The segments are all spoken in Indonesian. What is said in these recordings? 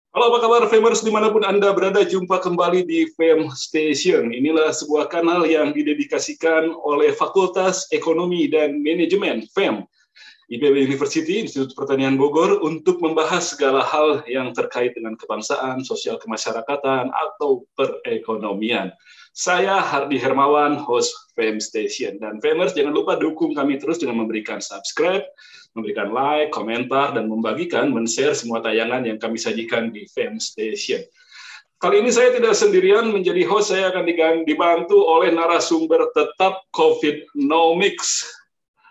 Halo, apa kabar Famers dimanapun Anda berada, jumpa kembali di Fame Station. Inilah sebuah kanal yang didedikasikan oleh Fakultas Ekonomi dan Manajemen FEM IPB University, Institut Pertanian Bogor, untuk membahas segala hal yang terkait dengan kebangsaan, sosial kemasyarakatan, atau perekonomian. Saya Hardi Hermawan, host Fame Station. Dan Famers, jangan lupa dukung kami terus dengan memberikan subscribe, memberikan like, komentar, dan membagikan, men-share semua tayangan yang kami sajikan di Fame Station. Kali ini saya tidak sendirian menjadi host, saya akan dibantu oleh narasumber tetap COVID-nomics,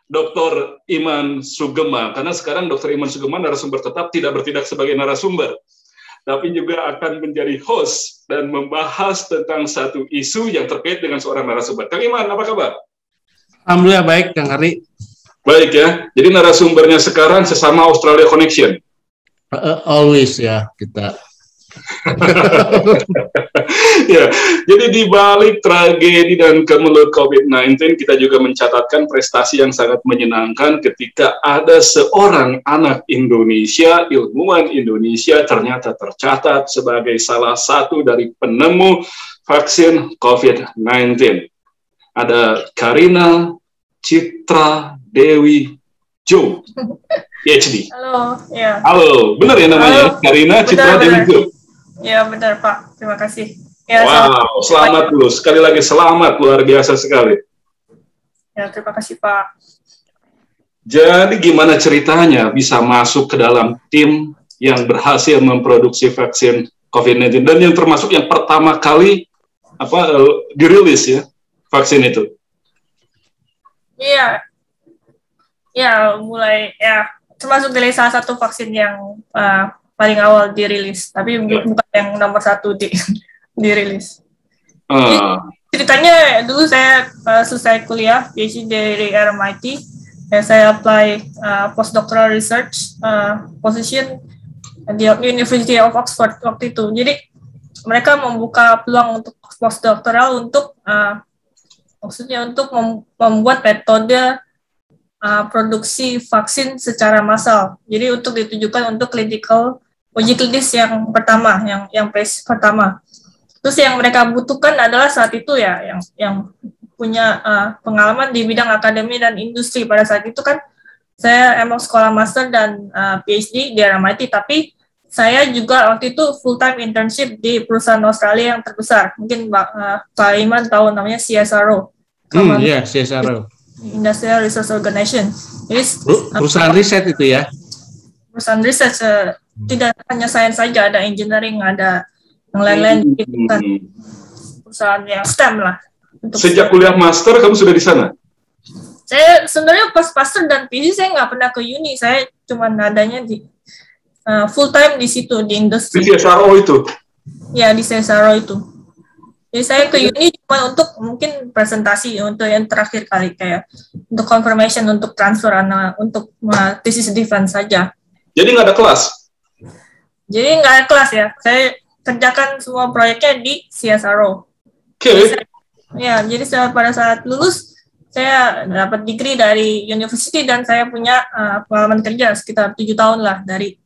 Dr. Iman Sugema. Karena sekarang Dr. Iman Sugema narasumber tetap tidak bertindak sebagai narasumber, tapi juga akan menjadi host dan membahas tentang satu isu yang terkait dengan seorang narasumber. Kang Iman, apa kabar? Alhamdulillah baik, Kang Hari. Baik ya, jadi narasumbernya sekarang sesama Australia Connection. Always ya kita. Ya, jadi di balik tragedi dan kemelut COVID-19, kita juga mencatatkan prestasi yang sangat menyenangkan ketika ada seorang anak Indonesia, ilmuwan Indonesia, ternyata tercatat sebagai salah satu dari penemu vaksin COVID-19. Ada Karina Citra Dewi Jo, PhD. Halo, ya. Halo, benar ya namanya? Halo. Karina Citra Dewi Jo. Ya, benar Pak. Terima kasih. Ya, wow, selamat dulu. Sekali lagi selamat, luar biasa sekali. Ya, terima kasih Pak. Jadi gimana ceritanya bisa masuk ke dalam tim yang berhasil memproduksi vaksin COVID-19 dan yang termasuk yang pertama kali dirilis ya vaksin itu? Iya. Ya, mulai ya termasuk dari salah satu vaksin yang paling awal dirilis, tapi bukan yang nomor satu dirilis. Jadi, ceritanya dulu saya selesai kuliah PhD dari RMIT, dan saya apply postdoctoral research position di University of Oxford waktu itu. Jadi mereka membuka peluang untuk postdoctoral untuk maksudnya untuk membuat metode produksi vaksin secara massal. Jadi untuk ditujukan untuk uji klinis yang pertama, yang phase pertama. Terus yang mereka butuhkan adalah saat itu ya yang punya pengalaman di bidang akademi dan industri. Pada saat itu kan saya emang sekolah master dan PhD di RMIT, tapi saya juga waktu itu full time internship di perusahaan Australia yang terbesar. Mungkin Pak Iman tahu namanya CSIRO. Iya, CSIRO. Industrial Research Organization. Jadi perusahaan riset itu ya. Perusahaan riset tidak hanya sains saja, ada engineering, ada yang lain-lain gitu kan. Perusahaan yang STEM lah. Sejak kuliah master kamu sudah di sana? Saya sebenarnya pas master dan PhD saya nggak pernah ke uni, saya cuma adanya di full time di situ di industri. Di CSIRO itu? Ya, di CSIRO itu. Jadi saya ke uni cuma untuk mungkin presentasi untuk yang terakhir kali, kayak untuk confirmation, untuk transfer untuk thesis defense saja. Jadi nggak ada kelas? Jadi nggak ada kelas ya. Saya kerjakan semua proyeknya di CSIRO. Oke. Ya, jadi pada saat lulus saya dapat degree dari university dan saya punya pengalaman kerja sekitar 7 tahun lah dari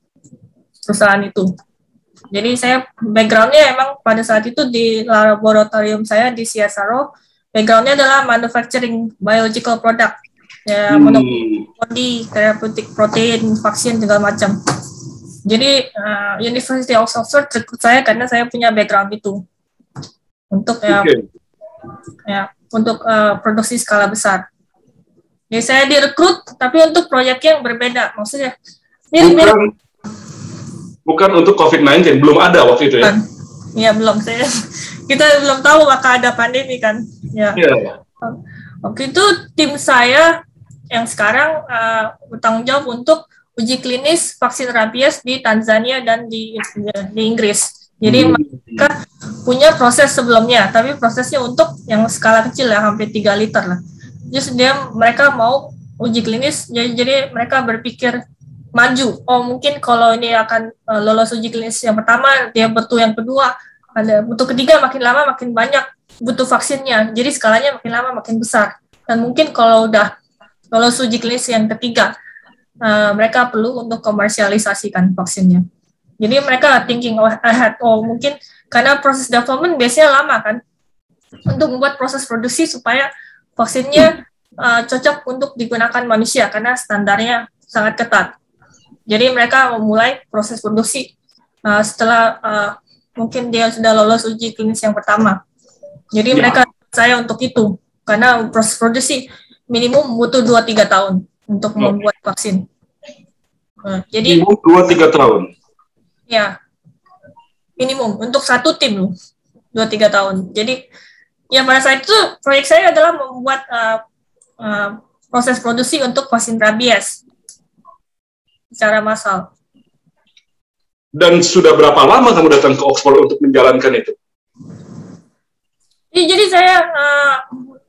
perusahaan itu. Jadi saya background-nya emang pada saat itu di laboratorium saya di CSIRO, background-nya adalah manufacturing biological product, ya monoclonal, therapeutic protein, vaksin segala macam. Jadi University of Oxford rekrut saya karena saya punya background itu untuk untuk produksi skala besar. Jadi saya direkrut tapi untuk proyek yang berbeda, maksudnya bukan untuk COVID-19, belum ada waktu itu ya? Iya, belum. Kita belum tahu bakal ada pandemi kan. Ya. Yeah. Waktu itu tim saya yang sekarang bertanggung jawab untuk uji klinis vaksin rabies di Tanzania dan di Inggris. Jadi mereka punya proses sebelumnya, tapi prosesnya untuk yang skala kecil ya, hampir 3 liter lah. Just mereka mau uji klinis, jadi mereka berpikir maju. Oh, mungkin kalau ini akan lolos uji klinis yang pertama, dia butuh yang kedua, butuh ketiga, makin lama makin banyak butuh vaksinnya. Jadi skalanya makin lama makin besar. Dan mungkin kalau udah lolos uji klinis yang ketiga, mereka perlu untuk komersialisasikan vaksinnya. Jadi mereka thinking ahead. Oh mungkin karena proses development biasanya lama kan, untuk membuat proses produksi supaya vaksinnya cocok untuk digunakan manusia karena standarnya sangat ketat. Jadi mereka memulai proses produksi setelah mungkin dia sudah lolos uji klinis yang pertama. Jadi mereka percaya untuk itu karena proses produksi minimum butuh 2-3 tahun untuk membuat vaksin. Jadi minimum 2-3 tahun. Ya, minimum untuk satu tim 2-3 tahun. Jadi ya pada saat itu proyek saya adalah membuat proses produksi untuk vaksin rabies secara massal. Dan sudah berapa lama kamu datang ke Oxford untuk menjalankan itu? Jadi saya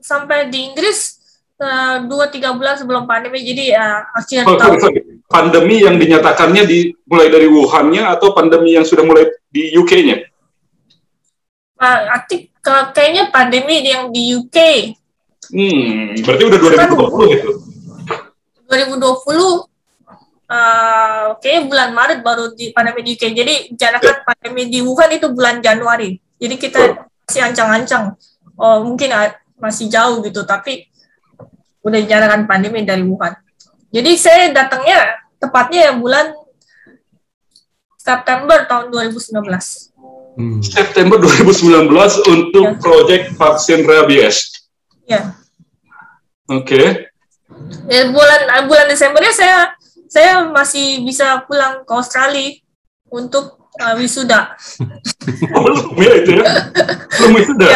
sampai di Inggris 2-3 bulan sebelum pandemi, jadi akhir tahun. Pandemi yang dinyatakannya mulai dari Wuhan-nya atau pandemi yang sudah mulai di UK-nya? Kayaknya pandemi yang di UK. Berarti udah 2020 itu? 2020, kayaknya bulan Maret baru di pandemi di UK. Jadi jadikan pandemi di Wuhan itu bulan Januari. Jadi kita masih ancang-ancang. Oh mungkin masih jauh gitu, tapi udah jadikan pandemi dari Wuhan. Jadi saya datangnya tepatnya bulan September tahun 2019. September 2019 untuk proyek vaksin rabies. Ya. Oke. Ya, bulan Desembernya saya masih bisa pulang ke Australia untuk wisuda. Belum ya itu ya? Belum wisuda?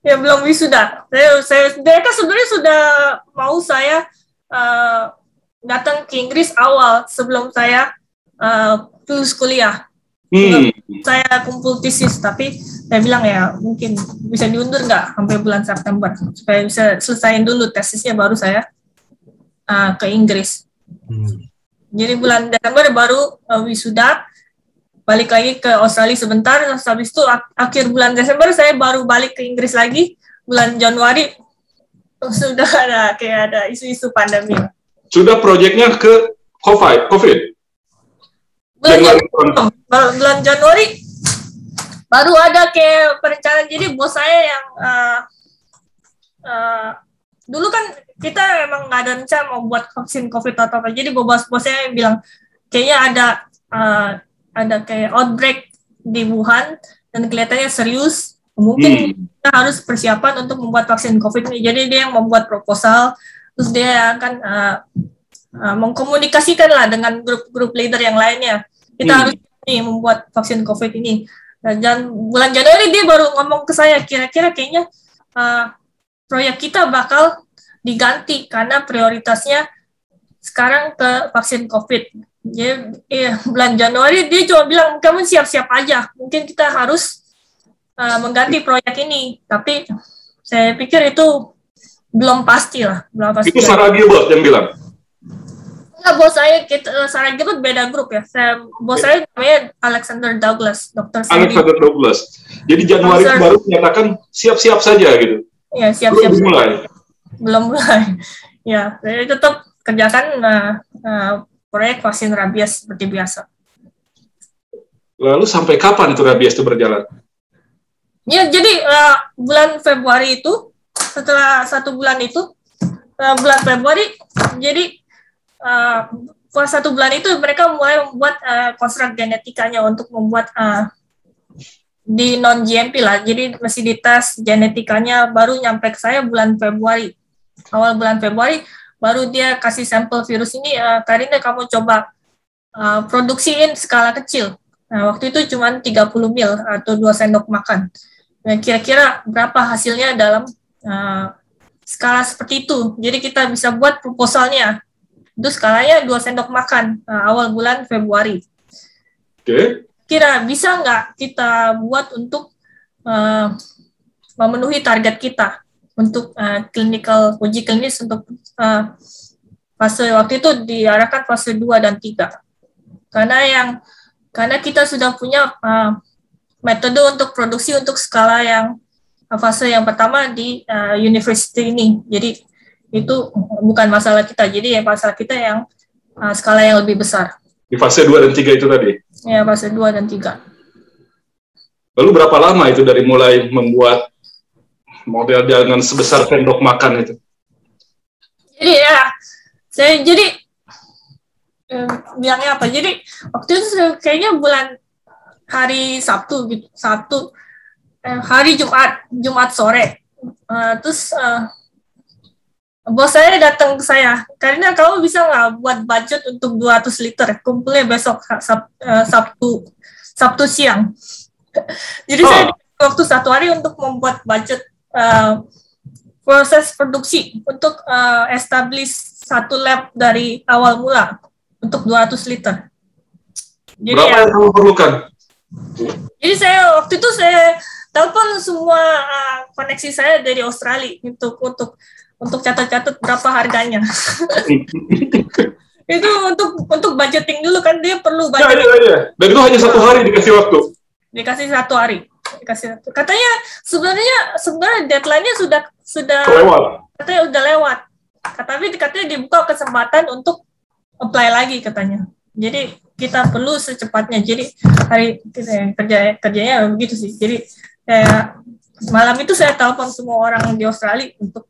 Ya belum wisuda. Mereka sebenarnya sudah mau saya datang ke Inggris awal sebelum saya lulus kuliah. Saya kumpul tesis, tapi saya bilang ya mungkin bisa diundur nggak sampai bulan September supaya bisa selesaiin dulu tesisnya baru saya ke Inggris. Jadi bulan Desember baru wisuda, balik lagi ke Australia sebentar, habis itu akhir bulan Desember saya baru balik ke Inggris lagi. Bulan Januari sudah ada isu-isu pandemi. Sudah proyeknya ke COVID. Bulan Januari baru ada kayak perencanaan. Jadi bos saya yang dulu kan kita emang nggak ada rencana mau buat vaksin COVID atau apa. Jadi bos saya yang bilang kayaknya ada kayak outbreak di Wuhan dan kelihatannya serius. Mungkin kita harus persiapan untuk membuat vaksin COVID ini. Jadi dia yang membuat proposal, terus dia akan mengkomunikasikan lah dengan grup leader yang lainnya. Kita harus membuat vaksin COVID ini. Dan bulan Januari dia baru ngomong ke saya, kira-kira kayaknya proyek kita bakal diganti karena prioritasnya sekarang ke vaksin COVID. Jadi bulan Januari dia cuma bilang, kamu siap-siap aja, mungkin kita harus mengganti proyek ini. Tapi saya pikir itu belum pasti lah. Itu Sarah Gilbert yang bilang? Bos saya, Sarah Gilbert beda grup ya. Bos saya namanya Alexander Douglas, dokter. Alexander Douglas. Jadi Januari itu baru menyatakan siap-siap saja gitu. Iya, siap-siap. Belum mulai. Ya, saya tetap kerjakan proyek vaksin rabies seperti biasa. Lalu sampai kapan itu rabies itu berjalan? Ya, jadi bulan Februari itu, setelah 1 bulan itu, bulan Februari, jadi pas 1 bulan itu mereka mulai membuat konstruk genetikanya untuk membuat di non-GMP lah, jadi masih dites genetikanya, baru nyampe ke saya bulan Februari. Awal bulan Februari, baru dia kasih sampel virus ini, Karina kamu coba produksiin skala kecil. Nah, waktu itu cuma 30 ml atau 2 sendok makan. Nah, kira-kira berapa hasilnya dalam skala seperti itu. Jadi kita bisa buat proposalnya. Itu skalanya 2 sendok makan awal bulan Februari. Oke. Kira bisa nggak kita buat untuk memenuhi target kita untuk uji klinis untuk fase waktu itu diarahkan fase 2 dan 3. Karena kita sudah punya metode untuk produksi untuk skala yang fase yang pertama di university ini. Jadi itu bukan masalah kita. Jadi masalah kita yang skala yang lebih besar. Di fase 2 dan 3 itu tadi? Ya, fase 2 dan 3. Lalu berapa lama itu dari mulai membuat model dengan sebesar sendok makan itu? Jadi ya, saya bilangnya apa? Jadi waktu itu kayaknya bulan hari Sabtu gitu, hari Jumat sore. Terus bos saya datang ke saya, karena kamu bisa nggak buat budget untuk 200 liter, kumpulnya besok Sabtu siang. Jadi saya waktu 1 hari untuk membuat budget proses produksi untuk establish 1 lab dari awal mula untuk 200 liter. Jadi, berapa yang kamu perlukan? Jadi saya waktu itu saya telepon semua koneksi saya dari Australia untuk catat-catat berapa harganya. Itu untuk budgeting dulu kan, dia perlu budget. Ya. Dan itu hanya 1 hari dikasih waktu. Dikasih 1 hari. Katanya sebenarnya deadline-nya sudah lewat. Katanya udah lewat. Tapi katanya dibuka kesempatan untuk apply lagi katanya. Jadi kita perlu secepatnya. Jadi hari kerjanya begitu sih. Jadi malam itu saya telepon semua orang di Australia untuk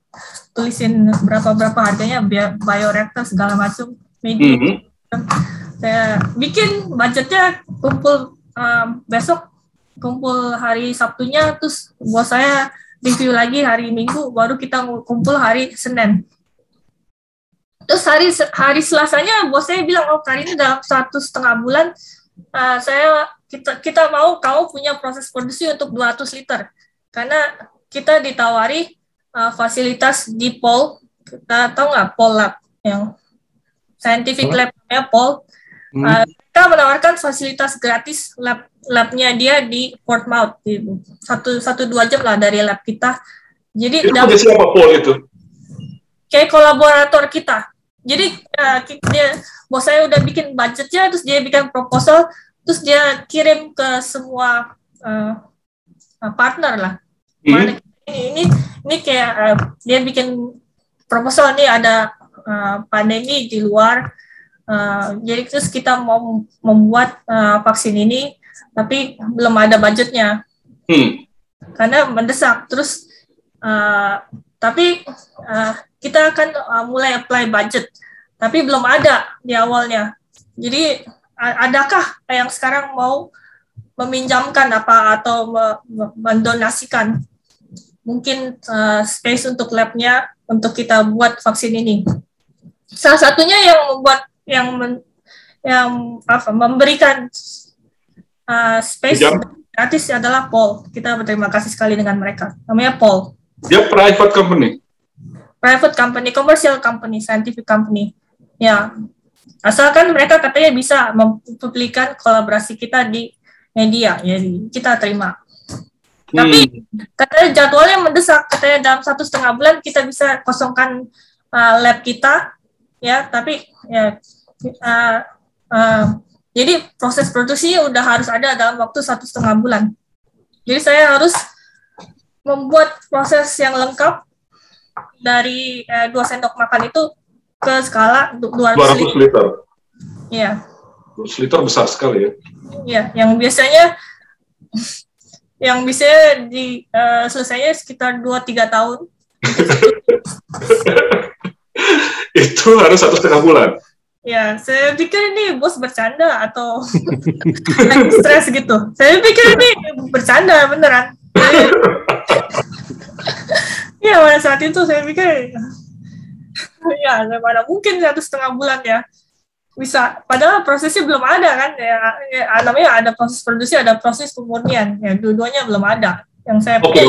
tulisin berapa harganya, bioreactor segala macam. Saya bikin budgetnya, kumpul besok, kumpul hari Sabtunya, terus bos saya review lagi hari Minggu, baru kita kumpul hari Senin. Terus hari Selasanya bos saya bilang, kali ini dalam 1,5 bulan kita mau kamu punya proses produksi untuk 200 liter. Karena kita ditawari fasilitas di POL, kita tahu nggak POL Lab, yang scientific lab-nya POL. Kita menawarkan fasilitas gratis labnya dia di Portsmouth, 1-2 jam lah dari lab kita. Jadi itu siapa POL itu? Kayak kolaborator kita. Jadi bos saya udah bikin budgetnya, terus dia bikin proposal, terus dia kirim ke semua partner lah. Ini kayak dia bikin proposal, nih ada pandemi di luar, jadi terus kita mau membuat vaksin ini, tapi belum ada budgetnya karena mendesak. Terus tapi kita akan mulai apply budget, tapi belum ada di awalnya. Jadi adakah yang sekarang mau meminjamkan apa atau mendonasikan mungkin space untuk labnya untuk kita buat vaksin ini? Salah satunya yang memberikan space gratis adalah POL. Kita berterima kasih sekali dengan mereka. Namanya POL. Dia private company, commercial company, scientific company. Ya, asalkan mereka katanya bisa mempublikkan kolaborasi kita di media, jadi kita terima. Tapi katanya jadwalnya mendesak, katanya dalam 1,5 bulan kita bisa kosongkan lab kita, ya. Tapi ya, jadi proses produksi udah harus ada dalam waktu 1,5 bulan. Jadi saya harus membuat proses yang lengkap dari 2 sendok makan itu ke skala 200 liter. Iya. 200 liter besar sekali ya. Iya, yang bisa selesainya sekitar 2-3 tahun. Itu harus 1,5 bulan. Ya, saya pikir ini bos bercanda atau stres gitu. Saya pikir ini bercanda beneran. Ya, pada saat itu saya pikir, ya mana mungkin 1,5 bulan ya bisa. Padahal prosesnya belum ada kan, namanya ada proses produksi, ada proses pemurnian, ya dua-duanya belum ada. Yang saya Oke.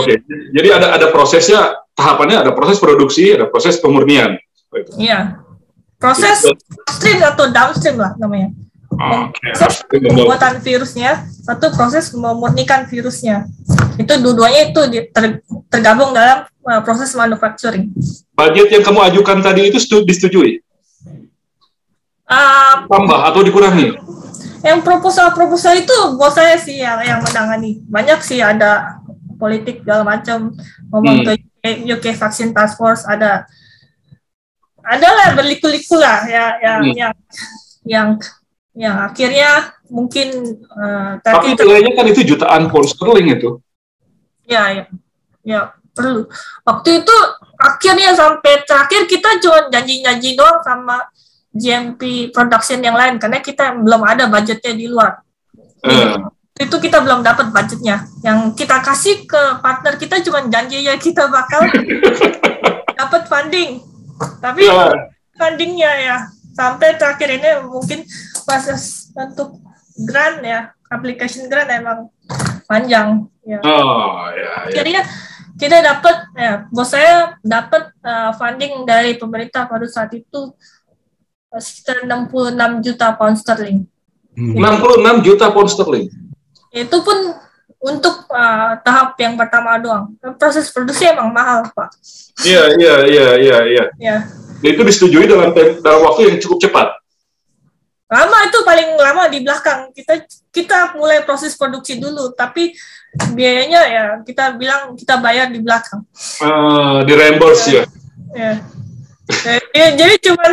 Jadi ada prosesnya, tahapannya ada proses produksi, ada proses pemurnian. Iya, proses upstream atau downstream lah namanya. Proses pembuatan virusnya, satu proses memurnikan virusnya. Itu dua-duanya itu tergabung dalam proses manufacturing. Budget yang kamu ajukan tadi itu disetujui? Tambah atau dikurangi? Yang proposal itu bos saya sih yang menangani. Banyak sih, ada politik segala macam, ngomong ke UK Vaccine Task Force, ada lah berliku-liku lah yang akhirnya mungkin tapi nilainya kan itu jutaan pound sterling itu. Ya perlu. Waktu itu akhirnya sampai terakhir kita cuma janji-janji doang sama GMP production yang lain karena kita belum ada budgetnya di luar. Itu kita belum dapat budgetnya. Yang kita kasih ke partner kita cuma janji ya kita bakal dapat funding. Tapi fundingnya ya sampai terakhir ini mungkin proses untuk grant ya, application grant emang panjang. Ya. Akhirnya kita dapat, bos saya dapat funding dari pemerintah pada saat itu sekitar 66 juta pound sterling. 66 juta pound sterling. Itu pun untuk tahap yang pertama doang. Proses produksi emang mahal, Pak. Iya. Itu disetujui dalam waktu yang cukup cepat. Lama itu paling lama di belakang. Kita mulai proses produksi dulu, tapi biayanya ya kita bilang kita bayar di belakang. Di reimburse ya. Jadi cuman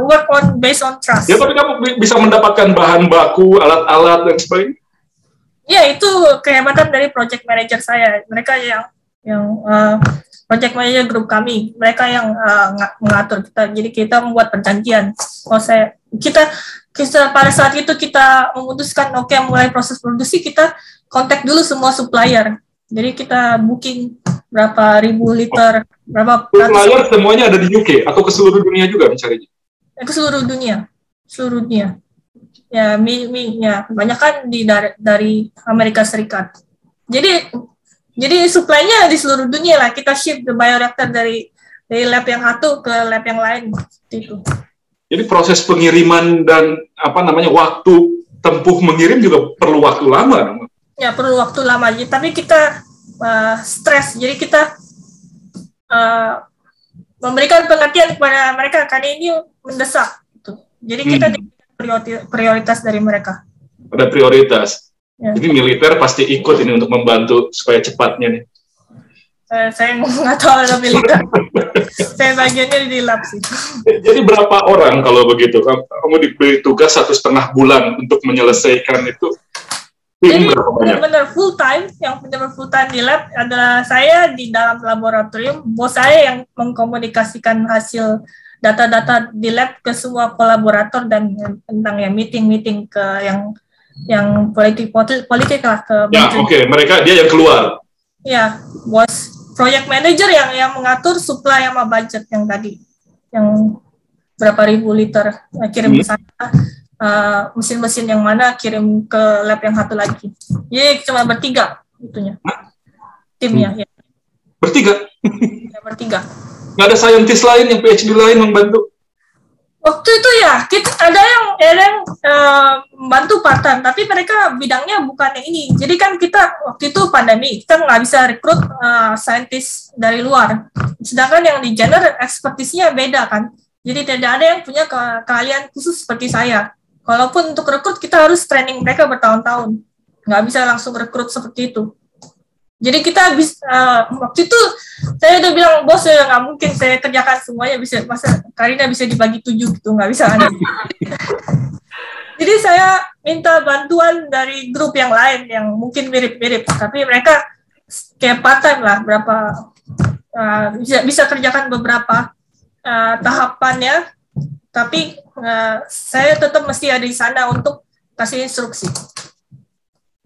work on based on trust. Ya, tapi kamu bisa mendapatkan bahan baku, alat-alat dan sebagainya. Ya, itu kehebatan dari project manager saya. Mereka yang project manager grup kami, mereka yang mengatur kita. Jadi kita membuat perjanjian. Kita pada saat itu kita memutuskan mulai proses produksi, kita kontak dulu semua supplier. Jadi kita booking berapa ribu liter, berapa supplier semuanya ada di UK atau ke seluruh dunia juga mencarinya? Ke seluruh dunia. Ya, banyak kan dari Amerika Serikat. Jadi supply-nya di seluruh dunia lah. Kita ship the bioreactor dari lab yang satu ke lab yang lain gitu. Jadi proses pengiriman dan waktu tempuh mengirim juga perlu waktu lama. Ya, perlu waktu lama. Tapi kita stres. Jadi kita memberikan pengertian kepada mereka karena ini mendesak. Gitu. Jadi kita prioritas dari mereka. Ada prioritas. Ya. Jadi militer pasti ikut ini untuk membantu supaya cepatnya nih. Saya nggak tahu ada militer. Saya bagiannya di lab sih. Jadi berapa orang kalau begitu? Kamu diberi tugas 1,5 bulan untuk menyelesaikan itu? Jadi benar-benar full time, yang benar-benar full time di lab adalah saya di dalam laboratorium. Bos saya yang mengkomunikasikan hasil data-data di lab ke semua kolaborator dan tentang meeting ke yang politik lah ke. Ya, oke. Mereka dia yang keluar. Ya, bos project manager yang mengatur supply sama budget yang tadi, yang berapa ribu liter kirim ke sana, mesin-mesin yang mana kirim ke lab yang satu lagi. Jadi cuma bertiga itunya, timnya. Ya. Bertiga? Ya, bertiga. Nggak ada saintis lain yang PhD lain membantu? Waktu itu ya, ada yang membantu part-time, tapi mereka bidangnya bukan yang ini. Jadi kan kita waktu itu pandemi, kita nggak bisa rekrut saintis dari luar. Sedangkan yang di Jenner ekspertisnya beda kan. Jadi tidak ada yang punya keahlian khusus seperti saya. Kalaupun untuk rekrut kita harus training mereka bertahun-tahun. Nggak bisa langsung rekrut seperti itu. Jadi kita waktu itu saya udah bilang, bos, ya nggak mungkin saya kerjakan semuanya, masa Karina bisa dibagi 7 gitu, nggak bisa. Jadi saya minta bantuan dari grup yang lain yang mungkin mirip-mirip, tapi mereka kayak part-time lah, bisa kerjakan beberapa tahapannya, tapi saya tetap mesti ada di sana untuk kasih instruksi.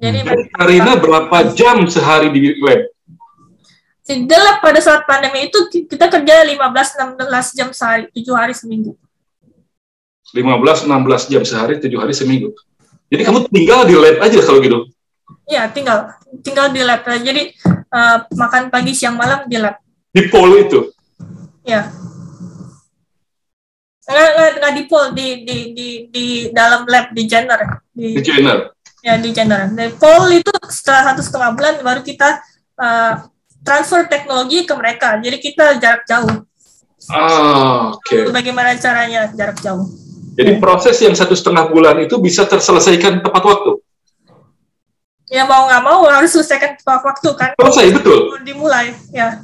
Jadi Karina berapa jam sehari di lab? Di lab pada saat pandemi itu kita kerja 15-16 jam sehari, 7 hari seminggu. 15-16 jam sehari, 7 hari seminggu. Jadi kamu tinggal di lab aja kalau gitu? Iya, tinggal di lab. Jadi makan pagi, siang, malam di lab. Di pool itu? Iya. Nggak di pool, di dalam lab, di Jenner. Di Jenner? Ya, di Jenner. Di pool itu setelah 1,5 bulan baru kita transfer teknologi ke mereka. Jadi kita jarak jauh. Oke. Bagaimana caranya jarak jauh? Jadi proses yang 1,5 bulan itu bisa terselesaikan tepat waktu? Ya mau nggak mau harus selesaikan tepat waktu kan? Selesai, betul. Dimulai, ya.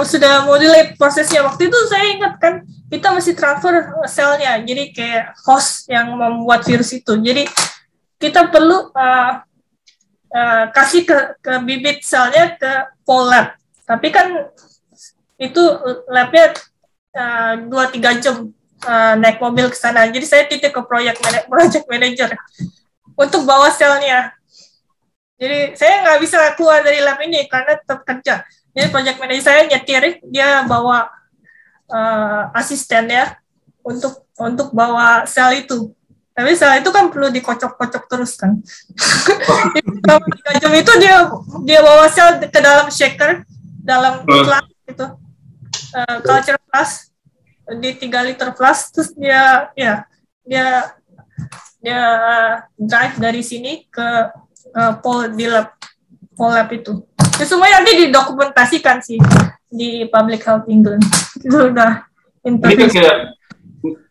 Sudah mau delay prosesnya. Waktu itu saya ingat kan, kita masih transfer selnya. Jadi kayak host yang membuat virus itu. Jadi kita perlu kasih ke bibit selnya ke Pol Lab. Tapi kan itu labnya 2-3 jam naik mobil ke sana. Jadi saya titip ke project manager untuk bawa selnya. Jadi saya nggak bisa keluar dari lab ini karena tetap kerja. Jadi project manager saya nyetir, dia bawa asistennya untuk bawa sel itu. Tapi sel itu kan perlu dikocok-kocok terus kan. Selama 3 jam itu dia bawa sel ke dalam shaker, dalam flask itu, culture flask di 3 liter flask, terus dia drive dari sini ke Pol Lab itu. Itu semuanya nanti didokumentasikan sih di Public Health England. Itu udah ini kan kayak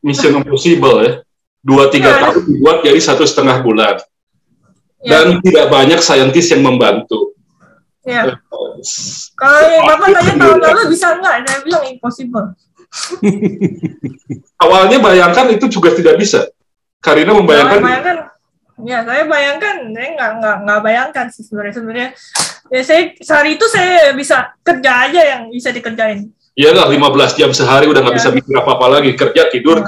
Mission Impossible ya. 2-3 tahun dibuat jadi 1,5 bulan. Dan tidak banyak saintis yang membantu. Ya. Kalau Bapak tanya tahun lalu bisa nggak? Saya bilang impossible. Awalnya bayangkan itu juga tidak bisa. Karina membayangkan. Saya nggak bayangkan sih sebenarnya. Ya saya sehari itu saya bisa kerja aja yang bisa dikerjain. Iyalah 15 jam sehari udah nggak bisa mikir apa-apa lagi, kerja tidur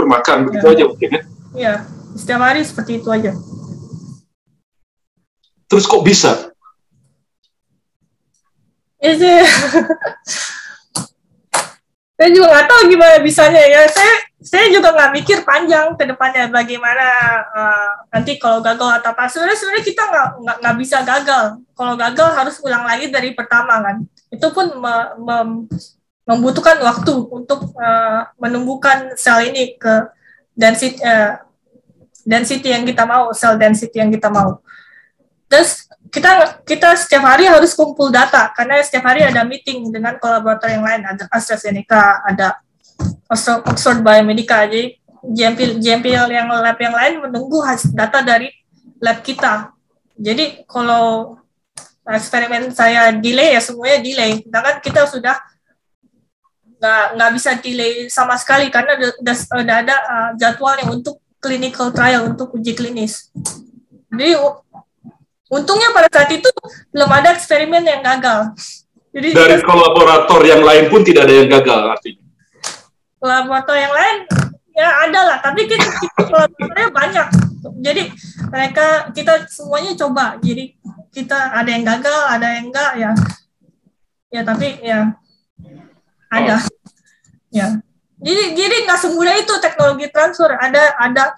makan begitu aja mungkin ya. Iya, setiap hari seperti itu aja. Terus kok bisa? Ya, saya juga nggak tahu gimana bisanya ya. Saya juga nggak mikir panjang ke depannya bagaimana nanti kalau gagal atau apa. Sebenarnya kita nggak bisa gagal. Kalau gagal harus ulang lagi dari pertama kan. Itu pun membutuhkan waktu untuk menumbuhkan sel ini ke density yang kita mau, sel density yang kita mau. Terus kita setiap hari harus kumpul data karena setiap hari ada meeting dengan kolaborator yang lain, ada AstraZeneca, ada Oxford Biomedica. Jadi GMP yang lab yang lain menunggu hasil data dari lab kita. Jadi kalau eksperimen saya delay ya semuanya delay. Sedangkan kita sudah nggak bisa delay sama sekali karena udah ada jadwalnya untuk clinical trial, untuk uji klinis. Jadi untungnya pada saat itu belum ada eksperimen yang gagal. Jadi dari kolaborator yang lain pun tidak ada yang gagal artinya. Kolaborator yang lain ya ada lah, tapi kita kolaboratornya banyak. Jadi kita semuanya coba. Jadi kita ada yang gagal, ada yang enggak ya tapi ya ada. Ya. Jadi nggak semudah itu teknologi transfer, ada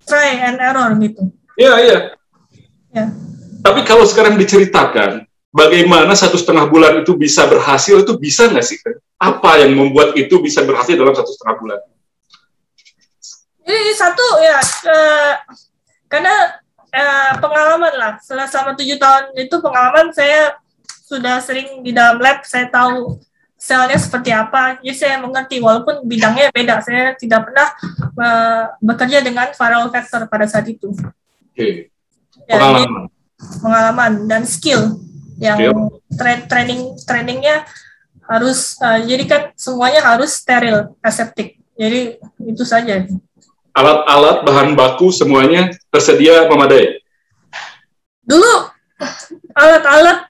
try and error gitu. Iya. Ya. Tapi kalau sekarang diceritakan, bagaimana 1,5 bulan itu bisa berhasil, itu bisa nggak sih? Apa yang membuat itu bisa berhasil dalam 1,5 bulan? Jadi karena pengalaman lah. Selama 7 tahun itu pengalaman saya sudah sering di dalam lab, saya tahu selnya seperti apa. Jadi saya mengerti walaupun bidangnya beda. Saya tidak pernah bekerja dengan viral vector pada saat itu. Oke. Pengalaman dan skill yang trainingnya harus jadi kan semuanya harus steril, aseptik. Jadi itu saja. Alat-alat, bahan baku semuanya tersedia memadai. Dulu alat-alat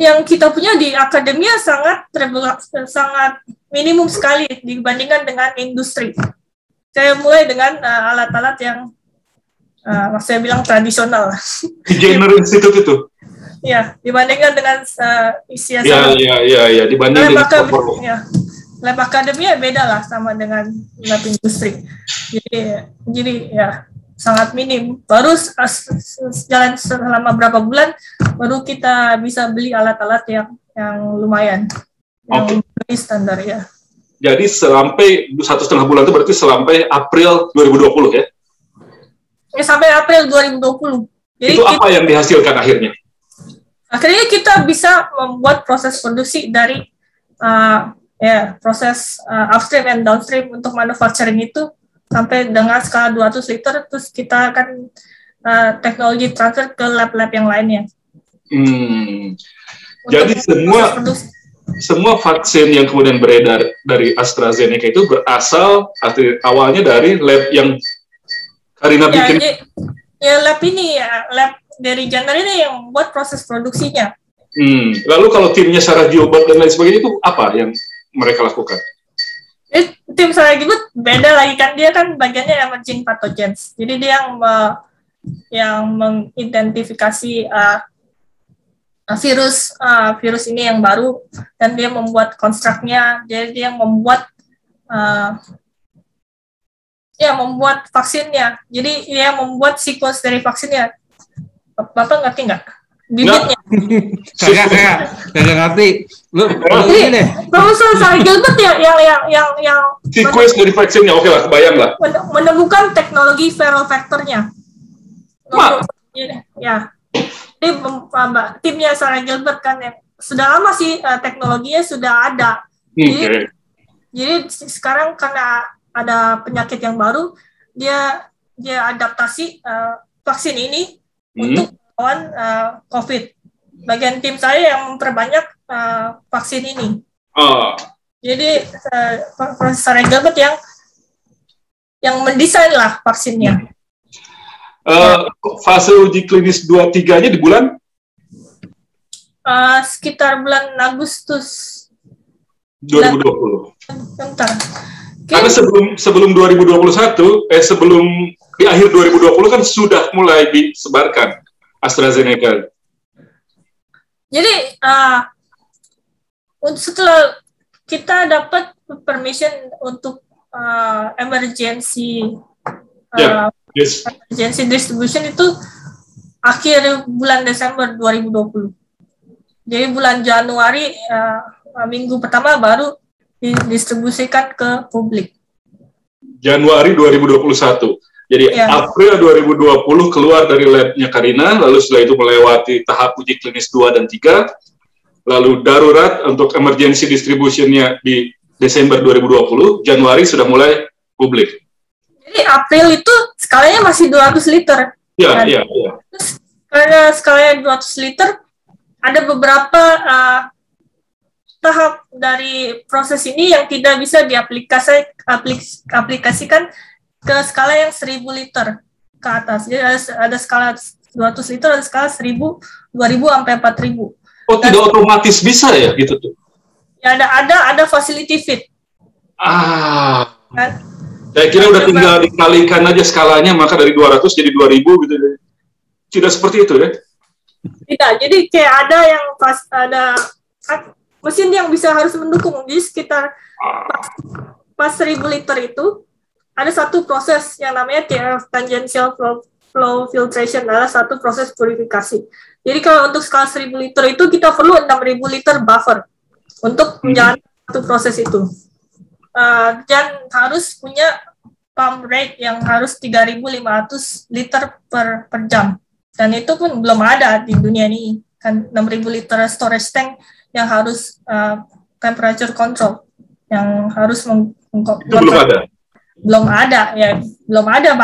yang kita punya di akademia sangat minimum sekali dibandingkan dengan industri. Saya mulai dengan alat-alat yang saya bilang tradisional. Di Jenner Institute itu? Ya, dibandingkan dengan ICS. Iya, dibandingkan lab akademia beda lah sama dengan lab industri. Jadi ya sangat minim. Baru jalan selama berapa bulan baru kita bisa beli alat-alat yang lumayan, yang lebih standar ya. Jadi sampai 1,5 bulan itu berarti sampai April 2020 ya? Ya sampai April 2020. Jadi itu apa yang dihasilkan akhirnya? Akhirnya kita bisa membuat proses produksi dari proses upstream and downstream untuk manufacturing itu sampai dengan skala 200 liter, terus kita akan teknologi transfer ke lab-lab yang lainnya. Jadi semua vaksin yang kemudian beredar dari AstraZeneca itu berasal awalnya dari lab yang Karina bikin lab ini lab dari Janner ini yang buat proses produksinya. Lalu kalau timnya Sarah Gilbert dan lain sebagainya itu apa yang mereka lakukan? Tim Sarah Gilbert beda lagi kan, dia kan bagiannya emerging pathogens. Jadi dia yang mengidentifikasi virus ini yang baru, dan dia membuat konstruknya. Jadi dia membuat membuat vaksinnya. Jadi dia membuat sequence dari vaksinnya. Bapak ngerti nggak? Bibitnya. Kagak ngerti. Lu ini deh. Profesor Sarah Gilbert yang sequence dari vaksinnya, oke lah, kebayang lah. Menemukan teknologi viral vectornya. Ya. Jadi timnya Sarah Gilbert kan yang sudah lama sih teknologinya sudah ada. Jadi sekarang karena ada penyakit yang baru, dia adaptasi vaksin ini untuk melawan COVID. Bagian tim saya yang memperbanyak vaksin ini. Jadi Profesor Gilbert yang mendesain lah vaksinnya. Fase uji klinis 2-3-nya di bulan? Sekitar bulan Agustus 2020. Bentar. Karena sebelum 2021, sebelum di akhir 2020 kan sudah mulai disebarkan AstraZeneca. Jadi setelah kita dapat permission untuk emergency distribution itu akhir bulan Desember 2020. Jadi bulan Januari minggu pertama baru didistribusikan ke publik. Januari 2021. Jadi April 2020 keluar dari labnya Karina, lalu setelah itu melewati tahap uji klinis 2 dan 3, lalu darurat untuk emergency distribution-nya di Desember 2020, Januari sudah mulai publik. Jadi April itu skalanya masih 200 liter. Iya. Terus karena skalanya 200 liter, ada beberapa tahap dari proses ini yang tidak bisa diaplikasikan ke skala yang 1000 liter ke atas. Jadi ada skala 200 liter, ada skala 1000, 2000 sampai 4000. Oh, dan tidak otomatis bisa ya gitu tuh? Ya ada facility fit. Saya kira udah tinggal dikalikan aja skalanya, maka dari 200 jadi 2000 gitu. Tidak seperti itu ya? Tidak, jadi kayak ada yang ada mesin yang bisa harus mendukung. Jadi sekitar pas 1000 liter itu ada satu proses yang namanya TF, tangential flow filtration, adalah satu proses purifikasi. Jadi kalau untuk skala 1000 liter itu kita perlu 6000 liter buffer untuk menjalankan satu proses itu. Dan harus punya pump rate yang harus 3.500 liter per jam. Dan itu pun belum ada di dunia ini. Kan 6.000 liter storage tank yang harus temperature control, yang harus itu belum ada. Belum ada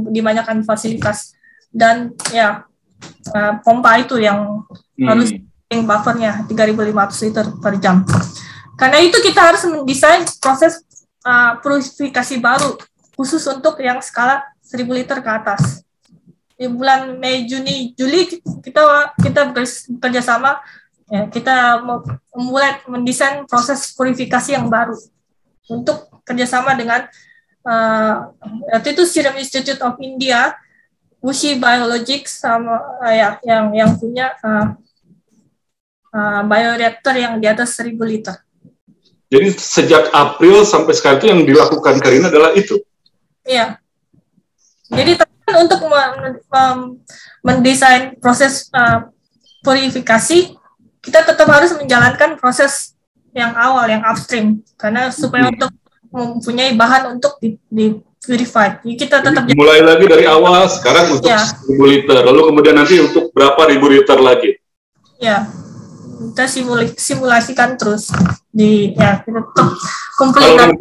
di banyakan fasilitas. Dan pompa itu yang harus buffernya 3.500 liter per jam. Karena itu kita harus mendesain proses purifikasi baru khusus untuk yang skala 1000 liter ke atas. Di bulan Mei, Juni, Juli kita bekerja sama, kita memulai mendesain proses purifikasi yang baru untuk kerjasama dengan waktu itu Serum Institute of India, WuXi Biologics sama yang punya bioreaktor yang di atas 1000 liter. Jadi sejak April sampai sekarang itu yang dilakukan Karina adalah itu? Iya. Jadi untuk mendesain proses purifikasi, kita tetap harus menjalankan proses yang awal, yang upstream, karena supaya untuk mempunyai bahan untuk di purify. Jadi kita tetap mulai lagi dari awal, sekarang untuk 1000 liter, lalu kemudian nanti untuk berapa ribu liter lagi? Ya. Kita simulasikan terus kita tetap kumpulin.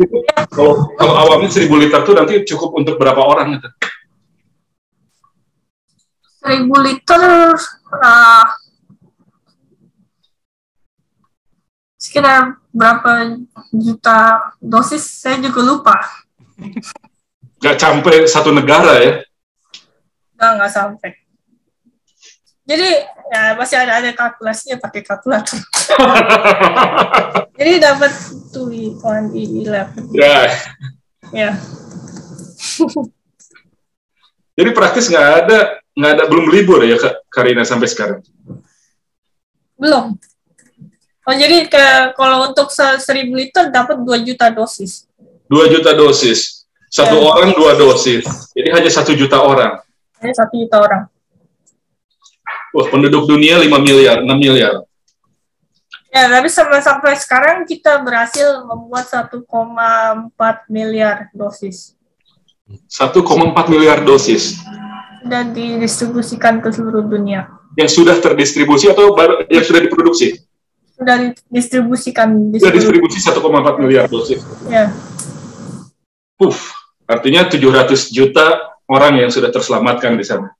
Kalau awalnya 1000 liter itu nanti cukup untuk berapa orang gitu? 1000 liter sekitar berapa juta dosis, saya juga lupa. Nggak sampai satu negara ya? nggak sampai. Jadi ya masih ada kalkulasinya pakai kalkulator. Jadi dapat 2.11. Ya. Jadi praktis nggak ada belum libur ya Kak Karina sampai sekarang? Belum. Oh jadi kalau untuk 1.000 liter dapat 2 juta dosis. 2 juta dosis. Satu orang 2 dosis. Jadi hanya 1 juta orang. Hanya 1 juta orang. Wah, penduduk dunia 6 miliar. Ya, tapi sampai sekarang kita berhasil membuat 1,4 miliar dosis. 1,4 miliar dosis. Dan didistribusikan ke seluruh dunia. Yang sudah terdistribusi atau baru yang sudah diproduksi? Sudah didistribusikan. Sudah distribusi 1,4 miliar dosis. Ya. Artinya 700 juta orang yang sudah terselamatkan di sana.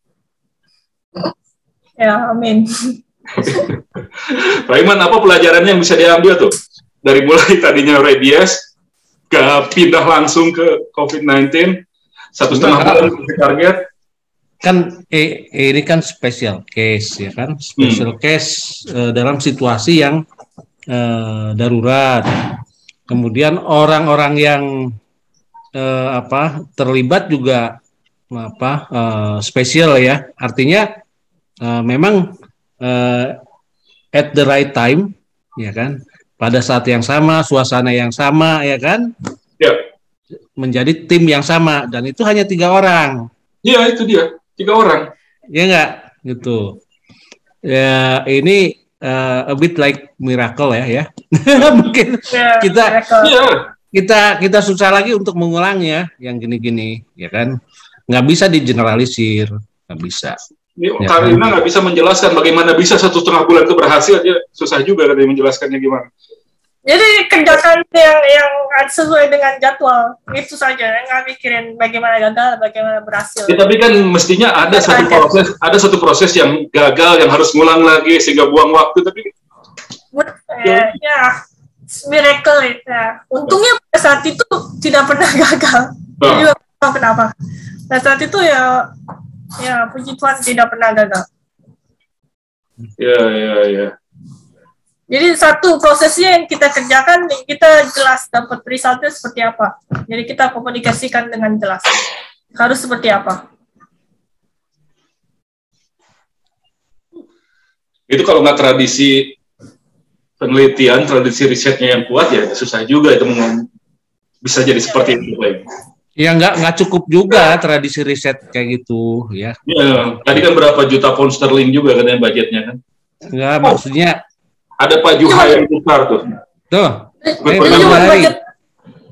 Ya, amin. Pak Iman, apa pelajarannya yang bisa diambil tuh? Dari mulai tadinya rabies, ke pindah langsung ke COVID-19, 1,5 bulan target. Kan ini kan special case, ya kan? Special case dalam situasi yang darurat. Kemudian orang-orang yang terlibat juga spesial ya. Artinya memang at the right time, ya kan, pada saat yang sama, suasana yang sama, ya kan, menjadi tim yang sama, dan itu hanya 3 orang. Iya, itu dia, 3 orang. Ya enggak, gitu. Ya ini a bit like miracle ya. Mungkin kita susah lagi untuk mengulangnya yang gini-gini, ya kan, nggak bisa digeneralisir, nggak bisa. Ya, Karina nggak bisa menjelaskan bagaimana bisa 1,5 bulan itu berhasil, aja susah juga katanya menjelaskannya gimana. Jadi kerjakan yang sesuai dengan jadwal, itu saja, nggak mikirin bagaimana gagal, bagaimana berhasil. Ya, tapi kan mestinya ada satu proses yang gagal, yang harus ngulang lagi sehingga buang waktu. Tapi miracle ya. Untungnya pada saat itu tidak pernah gagal. Jadi nggak tahu kenapa. Pada saat itu ya puji Tuhan tidak pernah gagal. Ya. Jadi satu prosesnya yang kita kerjakan, kita jelas dapat resultnya seperti apa. Jadi kita komunikasikan dengan jelas. Harus seperti apa. Itu kalau nggak tradisi penelitian, tradisi risetnya yang kuat, ya susah juga itu bisa jadi seperti itu. Ya nggak cukup juga tradisi riset kayak gitu ya. Ya, tadi kan berapa juta pound sterling juga katanya budgetnya kan? Enggak, maksudnya ada Pak Juhairi besar tuh.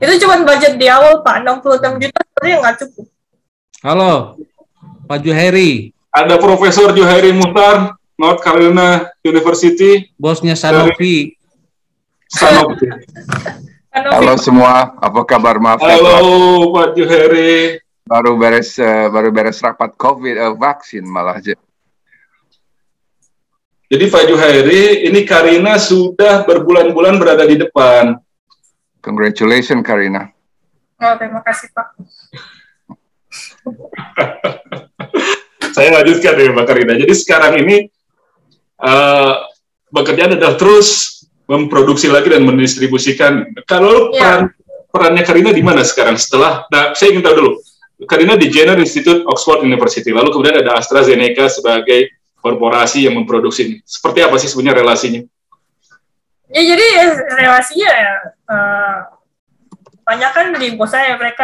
Itu cuma budget di awal Pak, 66 juta sebenarnya nggak cukup. Halo, Pak Juhairi. Ada Profesor Juhairi Muhtar, North Carolina University. Bosnya Sanofi. Halo semua, apa kabar? Maaf. Halo Pak Juhairi. Baru beres rapat COVID vaksin malah aja. Jadi Pak Juhairi, ini Karina sudah berbulan-bulan berada di depan. Congratulations Karina. Oh, terima kasih Pak. Saya lanjutkan ya Mbak Karina. Jadi sekarang ini pekerjaan adalah terus memproduksi lagi dan mendistribusikan. Kalau perannya Karina di mana sekarang setelah? Nah, saya ingin tahu dulu. Karina di Jenner Institute Oxford University. Lalu kemudian ada AstraZeneca sebagai korporasi yang memproduksi ini. Seperti apa sih sebenarnya relasinya? Ya jadi relasinya banyak kan di bos saya mereka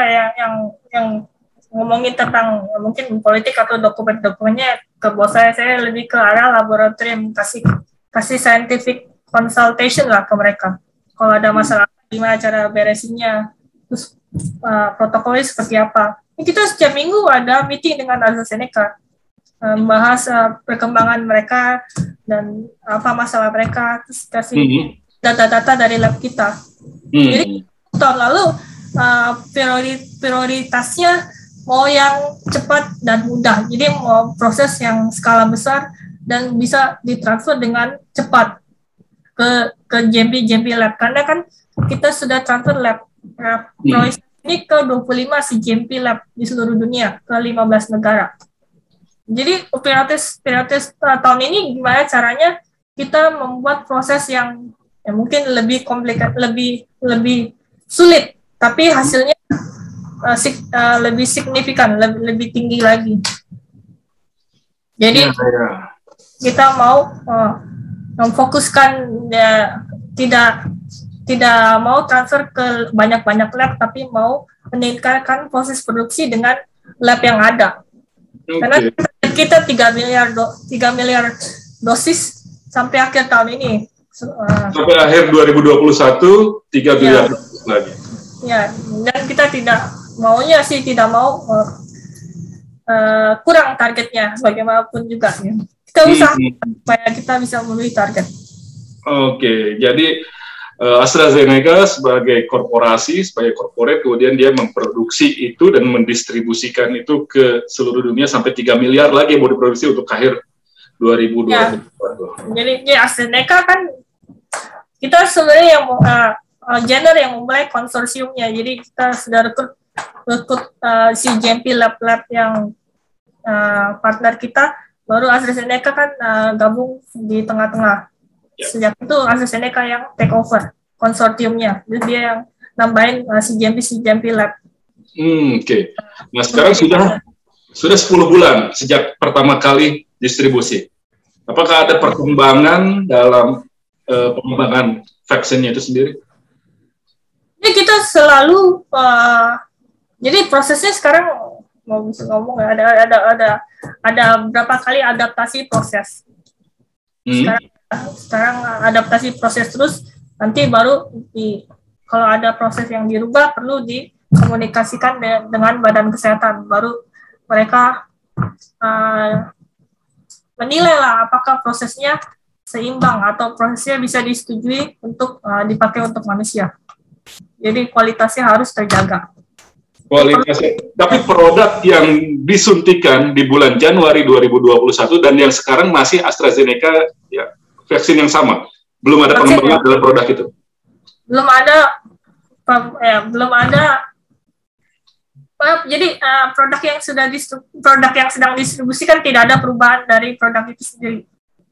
yang ngomongin tentang mungkin politik atau dokumen-dokumennya ke bos saya lebih ke arah laboratorium kasih scientific consultation lah ke mereka. Kalau ada masalah gimana cara beresinnya, terus protokolnya seperti apa. Kita setiap minggu ada meeting dengan AstraZeneca, membahas perkembangan mereka dan apa masalah mereka, terus kasih data-data dari lab kita. Jadi tahun lalu prioritasnya mau yang cepat dan mudah. Jadi mau proses yang skala besar dan bisa ditransfer dengan cepat ke GMP lab, karena kan kita sudah transfer lab ini ke 25 GMP lab di seluruh dunia ke 15 negara. Jadi periode tahun ini gimana caranya kita membuat proses yang mungkin lebih komplikat, lebih sulit, tapi hasilnya lebih signifikan, lebih tinggi lagi. Jadi kita mau memfokuskan tidak mau transfer ke banyak lab, tapi mau meningkatkan proses produksi dengan lab yang ada. Karena kita 3 miliar dosis sampai akhir tahun ini. Sampai akhir 2021 3 miliar dosis lagi. Ya, dan kita tidak mau kurang targetnya bagaimanapun juga. Ya. Kita usahakan supaya kita bisa memenuhi target. Oke, jadi AstraZeneca sebagai korporasi, sebagai corporate, kemudian dia memproduksi itu dan mendistribusikan itu ke seluruh dunia sampai 3 miliar lagi yang mau diproduksi untuk akhir 2020. Ya. Jadi AstraZeneca kan kita sebenarnya yang Jenner yang memulai konsorsiumnya. Jadi kita sudah rekrut si GMP lab-lab yang partner kita, baru AstraZeneca kan gabung di tengah-tengah. Sejak itu AstraZeneca yang take over konsorsiumnya, jadi dia yang nambahin si GMP lab. Oke. Nah sekarang sudah 10 bulan sejak pertama kali distribusi. Apakah ada perkembangan dalam pengembangan vaksinnya itu sendiri? Ya kita selalu jadi prosesnya sekarang mau bisa ngomong ada berapa kali adaptasi proses. Sekarang adaptasi proses terus, nanti baru kalau ada proses yang dirubah perlu dikomunikasikan dengan Badan Kesehatan, baru mereka menilai lah apakah prosesnya seimbang atau prosesnya bisa disetujui untuk dipakai untuk manusia. Jadi kualitasnya harus terjaga. Tapi produk yang disuntikan di bulan Januari 2021 dan yang sekarang masih AstraZeneca ya, vaksin yang sama, belum ada pengembangan dalam produk itu. Belum ada. Jadi produk yang sedang distribusikan tidak ada perubahan dari produk itu sendiri.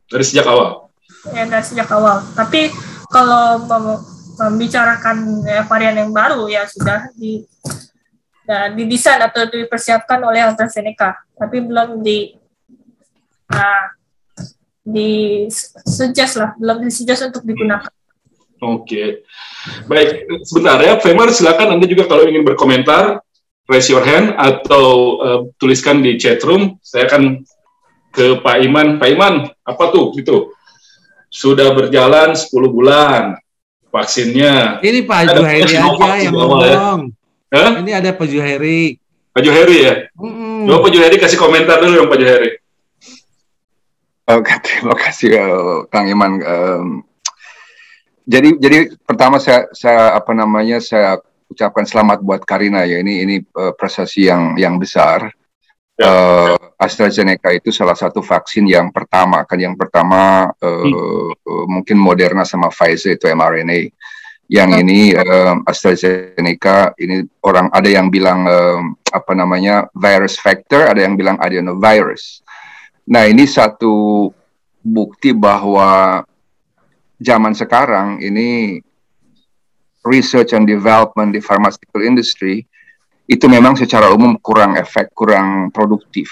Dari sejak awal. Ya, dari sejak awal. Tapi kalau membicarakan varian yang baru ya sudah didesain atau dipersiapkan oleh AstraZeneca, tapi belum belum disuggest untuk digunakan. Oke. Baik, sebentar ya, Femar, silakan Anda juga kalau ingin berkomentar, raise your hand atau tuliskan di chat room. Saya akan ke Pak Iman. Pak Iman, apa tuh itu? Sudah berjalan 10 bulan vaksinnya. Ini Pak Juhairi aja yang ngomong. Ya? Ini ada Pak Juhairi. Pak Juhairi ya? Coba Pak Juhairi kasih komentar dulu yang Pak Juhairi. Oke, terima kasih Kang Iman. Jadi pertama saya ucapkan selamat buat Karina ya. Ini prestasi yang besar. Ya. AstraZeneca itu salah satu vaksin yang pertama mungkin Moderna sama Pfizer itu mRNA. Yang ini AstraZeneca ini ada yang bilang virus vector, ada yang bilang adenovirus. Nah, ini satu bukti bahwa zaman sekarang ini research and development di pharmaceutical industry itu memang secara umum kurang produktif.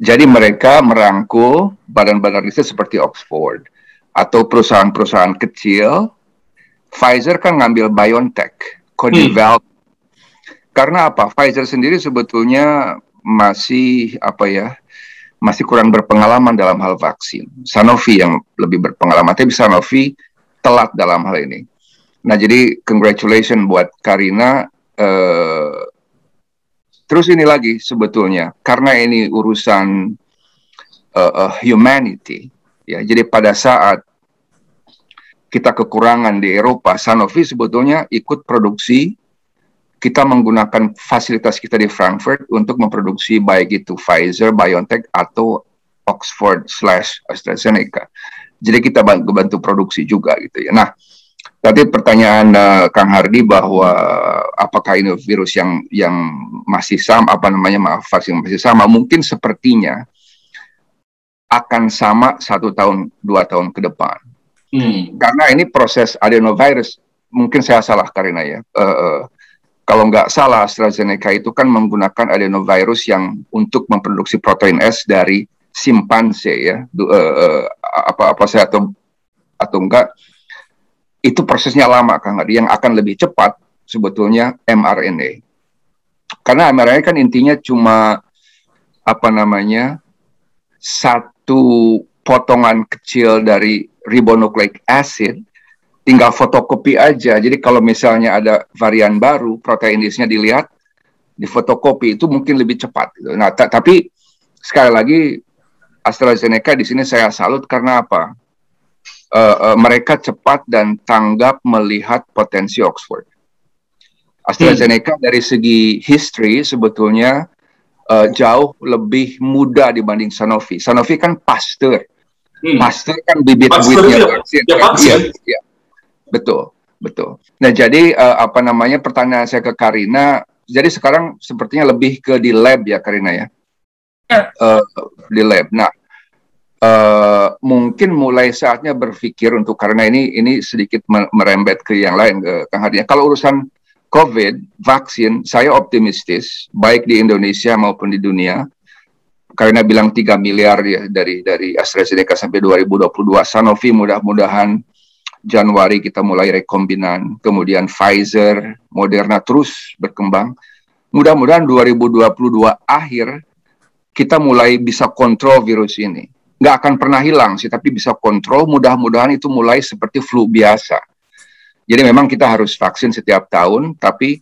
Jadi mereka merangkul badan-badan riset seperti Oxford atau perusahaan-perusahaan kecil. Pfizer kan ngambil BioNTech, co-develop. Karena apa? Pfizer sendiri sebetulnya masih kurang berpengalaman dalam hal vaksin. Sanofi yang lebih berpengalaman, tapi Sanofi telat dalam hal ini. Nah, jadi congratulations buat Karina. Terus ini lagi sebetulnya, karena ini urusan humanity, ya. Jadi pada saat kita kekurangan di Eropa, Sanofi sebetulnya ikut produksi. Kita menggunakan fasilitas kita di Frankfurt untuk memproduksi baik itu Pfizer, BioNTech, atau Oxford/AstraZeneca. Jadi kita bantu produksi juga gitu ya. Nah, Tadi pertanyaan Kang Hardy bahwa apakah ini virus yang masih sama, vaksin masih sama? Mungkin sepertinya akan sama 1 tahun 2 tahun ke depan. Karena ini proses adenovirus, mungkin saya salah Karina ya. Kalau nggak salah AstraZeneca itu kan menggunakan adenovirus yang untuk memproduksi protein S dari simpanse ya. Apa saya atau enggak? Itu prosesnya lama Kang Hardy, yang akan lebih cepat sebetulnya mRNA. Karena mRNA kan intinya cuma satu potongan kecil dari ribonucleic acid, tinggal fotokopi aja. Jadi kalau misalnya ada varian baru, proteinisnya dilihat, di fotokopi itu mungkin lebih cepat. Gitu. Nah, tapi sekali lagi AstraZeneca di sini saya salut karena apa? Mereka cepat dan tanggap melihat potensi Oxford. AstraZeneca dari segi history sebetulnya jauh lebih muda dibanding Sanofi. Sanofi kan Pasteur. Pasteur kan bibit-bibitnya vaksin. Iya. Betul. Nah, jadi pertanyaan saya ke Karina, jadi sekarang sepertinya lebih ke di lab ya Karina ya? Di lab. Nah, mungkin mulai saatnya berpikir untuk, karena ini sedikit merembet ke yang lain ke Kang Hardy. Kalau urusan COVID, vaksin, saya optimistis, baik di Indonesia maupun di dunia. Karena bilang 3 miliar ya dari AstraZeneca sampai 2022. Sanofi mudah-mudahan Januari kita mulai rekombinan. Kemudian Pfizer, Moderna terus berkembang. Mudah-mudahan 2022 akhir kita mulai bisa kontrol virus ini. Nggak akan pernah hilang sih, tapi bisa kontrol. Mudah-mudahan itu mulai seperti flu biasa. Jadi memang kita harus vaksin setiap tahun, tapi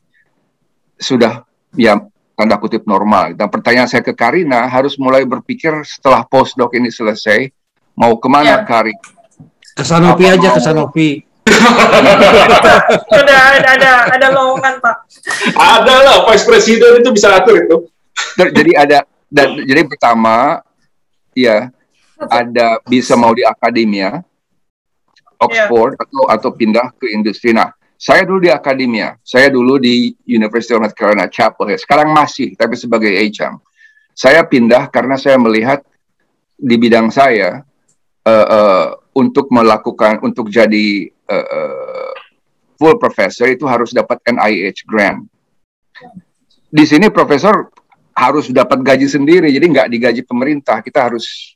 sudah ya tanda kutip normal. Dan pertanyaan saya ke Karina, harus mulai berpikir setelah postdoc ini selesai, mau kemana Kari? Ke Sanofi aja, ke Sanofi. ada lowongan Pak. Ada lah, Vice President itu bisa atur itu. Jadi pertama, ya ada bisa mau di akademia, Oxford atau pindah ke industri. Nah, saya dulu di akademia, saya dulu di University of North Carolina Chapel Hill. Sekarang masih, tapi sebagai HR. Saya pindah karena saya melihat di bidang saya untuk jadi full professor itu harus dapat NIH grant. Di sini profesor harus dapat gaji sendiri, jadi nggak digaji pemerintah. Kita harus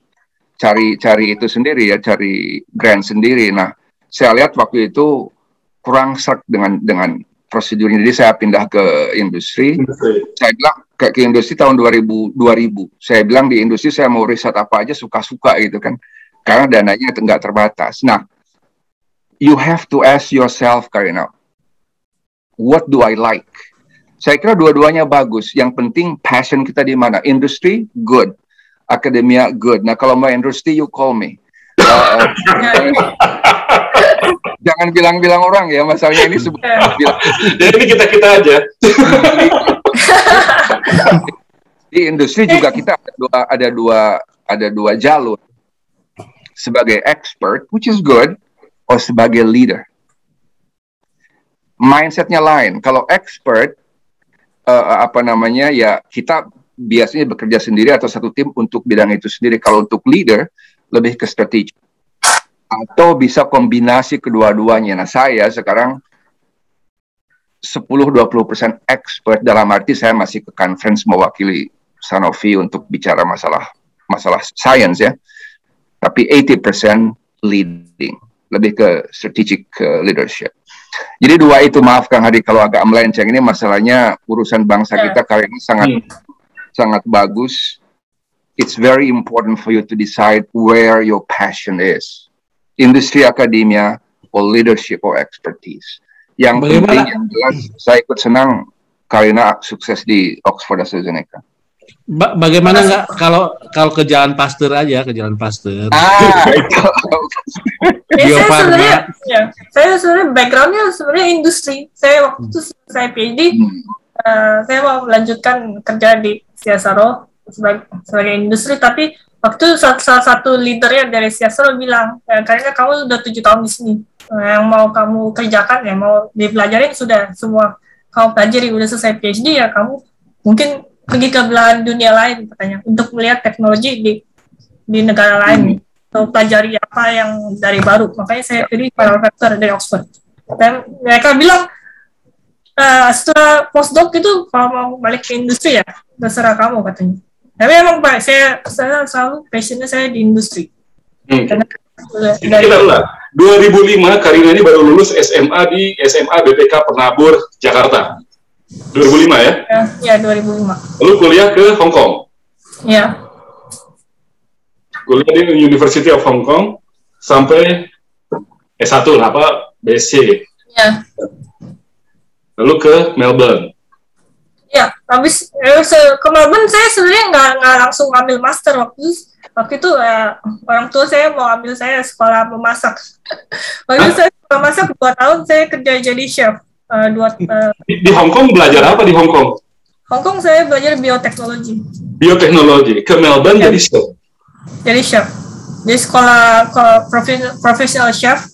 cari itu sendiri ya, cari grant sendiri. Nah, saya lihat waktu itu kurang serk dengan prosedurnya. Jadi saya pindah ke industri. Saya bilang ke industri tahun 2000. Saya bilang di industri saya mau riset apa aja suka-suka gitu kan. Karena dananya nggak terbatas. Nah, you have to ask yourself, Karina, what do I like? Saya kira dua-duanya bagus. Yang penting passion kita di mana. Industri, good. Akademia, good. Nah, kalau mau industri, you call me. Jangan bilang-bilang orang ya, masalahnya ini jadi ini kita aja. Di industri juga kita ada dua jalur. Sebagai expert, which is good, atau sebagai leader. Mindsetnya lain. Kalau expert, ya kita biasanya bekerja sendiri atau satu tim untuk bidang itu sendiri. Kalau untuk leader, lebih ke strategi. Atau bisa kombinasi kedua-duanya. Nah, saya sekarang 10-20% expert, dalam arti saya masih ke conference mewakili Sanofi untuk bicara masalah science ya. Tapi 80% leading, lebih ke strategic leadership. Jadi dua itu, maaf Kang Hardy kalau agak melenceng, ini masalahnya urusan bangsa kita kali ini sangat bagus. It's very important for you to decide where your passion is. Industri, akademia, or leadership or expertise. Yang penting yang jelas, saya ikut senang Karina sukses di Oxford AstraZeneca. Bagaimana nggak kalau ke Jalan Pasteur aja, ke Jalan Pasteur? Itu. Saya sebenarnya backgroundnya sebenarnya industri. Saya waktu itu saya PhD, saya mau melanjutkan kerja di Siasaro sebagai industri, tapi waktu salah satu leadernya dari Siasaro bilang, kayaknya kamu udah 7 tahun di sini, yang mau kamu kerjakan, ya mau dipelajarin sudah semua kamu pelajari, udah selesai PhD ya kamu mungkin pergi ke belahan dunia lain katanya untuk melihat teknologi di negara lain, atau pelajari apa yang dari baru. Makanya saya pilih viral vector dari Oxford. Dan mereka bilang setelah postdoc itu kalau mau balik ke industri ya terserah kamu katanya. Tapi emang Pak, saya selalu passionnya saya di industri. Karena dari 2005 Karina ini baru lulus SMA di SMA BPK Penabur Jakarta. 2005 ya? Ya 2005. Lalu kuliah ke Hong Kong. Ya. Kuliah di University of Hong Kong sampai S1 lah, apa BSc. Ya. Lalu ke Melbourne. Ya, habis ke Melbourne saya sebenarnya nggak langsung ambil master waktu itu orang tua saya mau ambil saya sekolah memasak. Waktu saya sekolah masak 2 tahun saya kerja jadi chef. Di Hong Kong belajar apa di Hong Kong? Hong Kong saya belajar bioteknologi. Bioteknologi. Ke Melbourne jadi chef. Jadi chef. Di sekolah professional chef.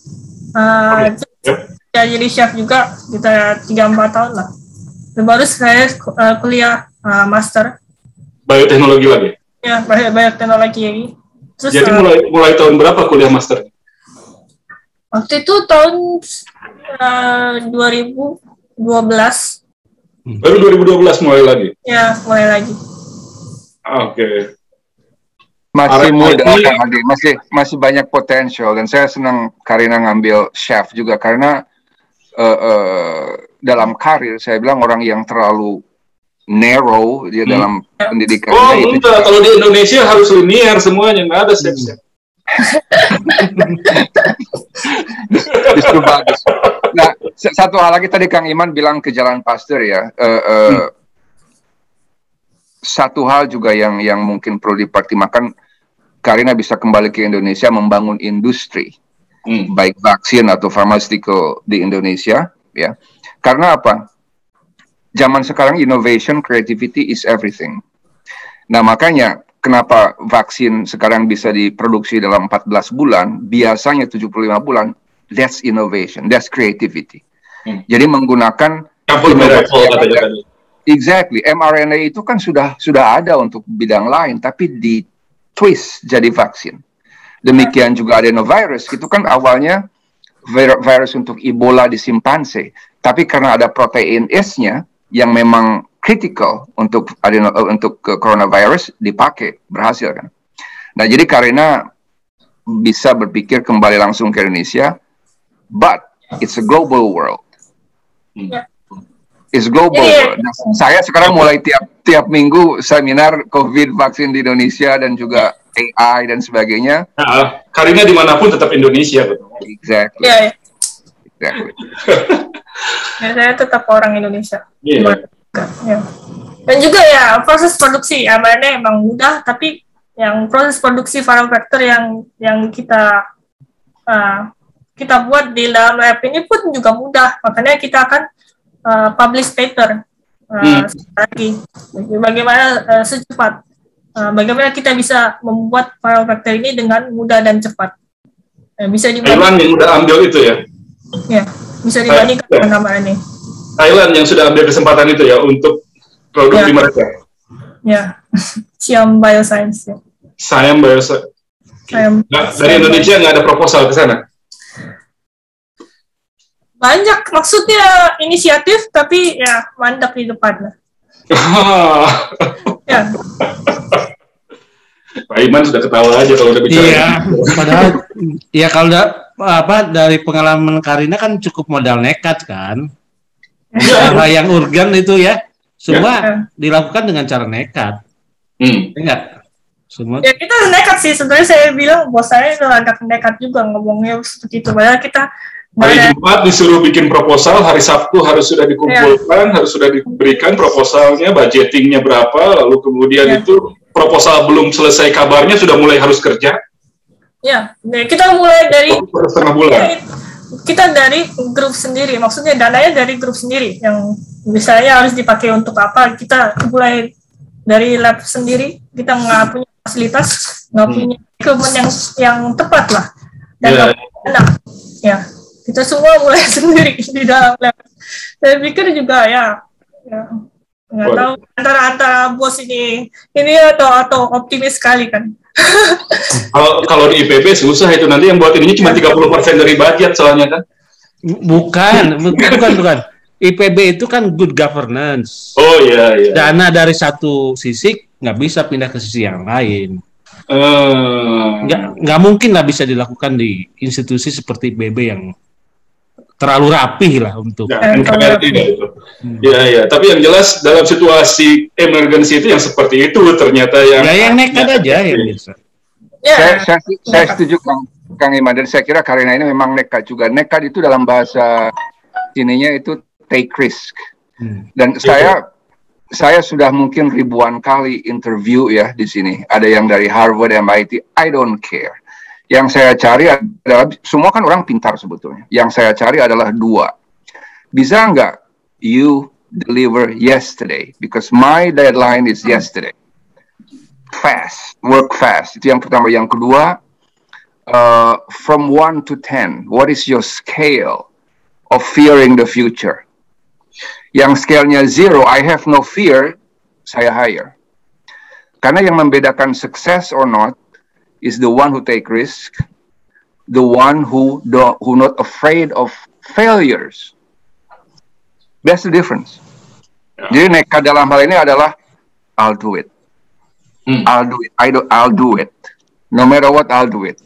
Jadi chef juga kita 3-4 tahun lah. Baru saya kuliah master. Bioteknologi lagi? Ya, bioteknologi lagi. Terus, jadi mulai tahun berapa kuliah master? Waktu itu tahun 2012. Baru 2012 mulai lagi? Ya, mulai lagi. Oke. Masih muda, masih banyak potensial, dan saya senang Karina ngambil chef juga karena dalam karir saya bilang orang yang terlalu narrow dia dalam pendidikannya itu. Enggak, kalau di Indonesia harus linear semuanya, nggak ada chef. Justru bagus. Nah, satu hal lagi tadi Kang Iman bilang ke Jalan Pasteur ya. Satu hal juga yang mungkin perlu dipertimbangkan, Karina bisa kembali ke Indonesia membangun industri, baik vaksin atau pharmaceutical di Indonesia, ya. Karena apa? Zaman sekarang innovation, creativity is everything. Nah, makanya kenapa vaksin sekarang bisa diproduksi dalam 14 bulan, biasanya 75 bulan, that's innovation, that's creativity. Jadi menggunakan exactly, mRNA itu kan sudah ada untuk bidang lain, tapi di twist jadi vaksin. Demikian juga adenovirus, itu kan awalnya virus untuk Ebola di simpanse, tapi karena ada protein S-nya yang memang critical untuk coronavirus dipakai, berhasil kan. Nah, jadi Karina bisa berpikir kembali langsung ke Indonesia, but it's a global world. It's global world. Nah, saya sekarang mulai tiap minggu seminar COVID vaksin di Indonesia dan juga AI dan sebagainya. Nah, Karina dimanapun tetap Indonesia, betul. Exactly. Yeah. Exactly. Ya, saya tetap orang Indonesia. Yeah. Ya. Dan juga ya proses produksi mRNA emang mudah, tapi yang proses produksi viral vector yang kita buat di dalam lab ini pun juga mudah. Makanya kita akan publish paper lagi. Bagaimana secepat, bagaimana kita bisa membuat viral vector ini dengan mudah dan cepat. Bisa dibandingkan. Thailand yang udah ambil itu ya? Ya, bisa dibandingkan dengan mRNA. Thailand yang sudah ambil kesempatan itu ya untuk produksi mereka. Ya, Siam Bioscience. Ya. Siam Bioscience. Dari Indonesia nggak ada proposal ke sana? Banyak, maksudnya inisiatif, tapi ya mandek di depan. Ya. Pak Iman sudah ketawa aja kalau udah bicara. Iya, padahal ya kalau dari pengalaman Karina kan cukup modal nekat kan. Hal yang urgen itu ya, semua dilakukan dengan cara nekat. Enggak? Semua. Ya kita nekat sih, sebenarnya saya bilang bos saya itu agak nekat juga ngomongnya seperti itu. Padahal kita hari Jumat disuruh bikin proposal, hari Sabtu harus sudah dikumpulkan, harus sudah diberikan proposalnya, budgetingnya berapa, lalu kemudian itu proposal belum selesai kabarnya sudah mulai harus kerja. Ya, kita mulai dari setengah bulan. Kita dari grup sendiri, maksudnya dananya dari grup sendiri yang misalnya harus dipakai untuk apa, kita mulai dari lab sendiri, kita nggak punya fasilitas, nggak punya equipment yang tepat lah, dan nggak punya dana, ya. kita semua mulai sendiri di dalam lab. Saya pikir juga ya nggak tahu antara bos ini atau optimis sekali kan. Kalau di IPB susah itu, nanti yang buat ininya cuma 30% dari budget soalnya kan. Bukan. IPB itu kan good governance. Oh iya. Dana dari satu sisi nggak bisa pindah ke sisi yang lain. Nggak mungkin lah bisa dilakukan di institusi seperti IPB yang terlalu rapih lah untuk. Iya. Tapi yang jelas dalam situasi emergency itu yang seperti itu ternyata yang nekat aja yang biasa. Saya setuju Kang Iman, dan saya kira Karina ini memang nekat juga. Nekat itu dalam bahasa ininya itu take risk. Dan saya sudah mungkin ribuan kali interview ya di sini. Ada yang dari Harvard, MIT, I don't care. Yang saya cari adalah, semua kan orang pintar sebetulnya. Yang saya cari adalah dua. Bisa nggak you deliver yesterday? Because my deadline is yesterday. Fast, work fast. Itu yang pertama. Yang kedua, from 1 to 10, what is your scale of fearing the future? Yang scale-nya 0, I have no fear, saya hire. Karena yang membedakan success or not is the one who take risk, the one who not afraid of failures. That's the difference. Jadi nekat dalam hal ini adalah I'll do it. I'll do it. No matter what, I'll do it.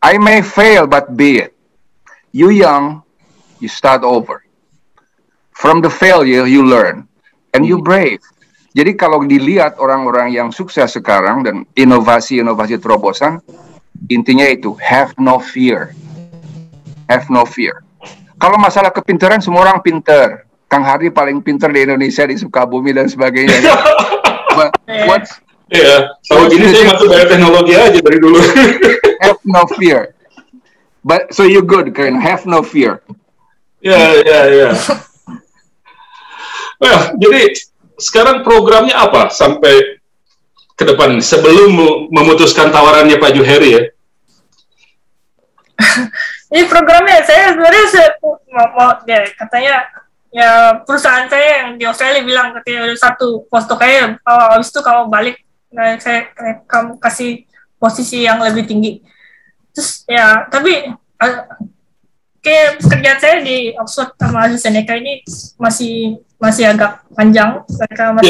I may fail, but be it. You young, you start over. From the failure, you learn. And you brave. Jadi kalau dilihat orang-orang yang sukses sekarang dan inovasi-inovasi terobosan, intinya itu, have no fear. Have no fear. Kalau masalah kepintaran, semua orang pintar. Kang Hardy paling pintar di Indonesia, di Sukabumi dan sebagainya. Kalau gini saya masuk dari teknologi aja dari dulu. Have no fear. So you good, Karen. Have no fear. Ya. Well, jadi sekarang programnya apa sampai ke depan sebelum memutuskan tawarannya Pak Juheri ya? Ini programnya saya sebenarnya katanya ya perusahaan saya yang di Australia bilang katanya ada satu postdoc kayak habis itu kamu balik, kamu kasih posisi yang lebih tinggi. Terus ya tapi kayak kerjaan saya di Oxford sama AstraZeneca ini masih agak panjang.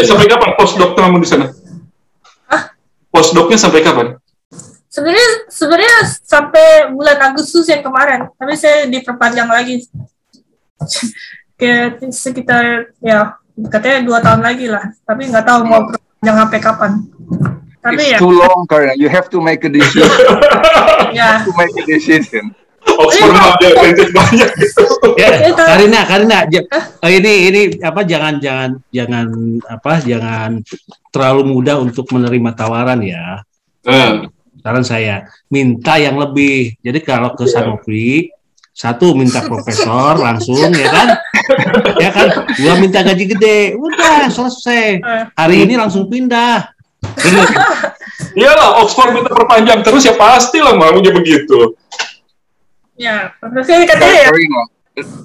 Sampai kapan postdoc kamu di sana? Postdocnya sampai kapan? Sebenarnya sampai bulan Agustus yang kemarin, tapi saya diperpanjang lagi. Kayak sekitar ya katanya 2 tahun lagi lah, tapi nggak tahu mau perpanjang sampai kapan. Tapi it's too long, Karina. You have to make a decision. You have to make a decision. Oxford ada advantage banyak gitu. Karina, ini apa jangan terlalu mudah untuk menerima tawaran ya. Saran saya minta yang lebih. Jadi kalau ke Sanofi, satu minta profesor langsung ya kan, 2 minta gaji gede, udah selesai. Hari ini langsung pindah. Iyalah, Oxford minta perpanjang terus ya pastilah maunya begitu. Ya, katanya ya.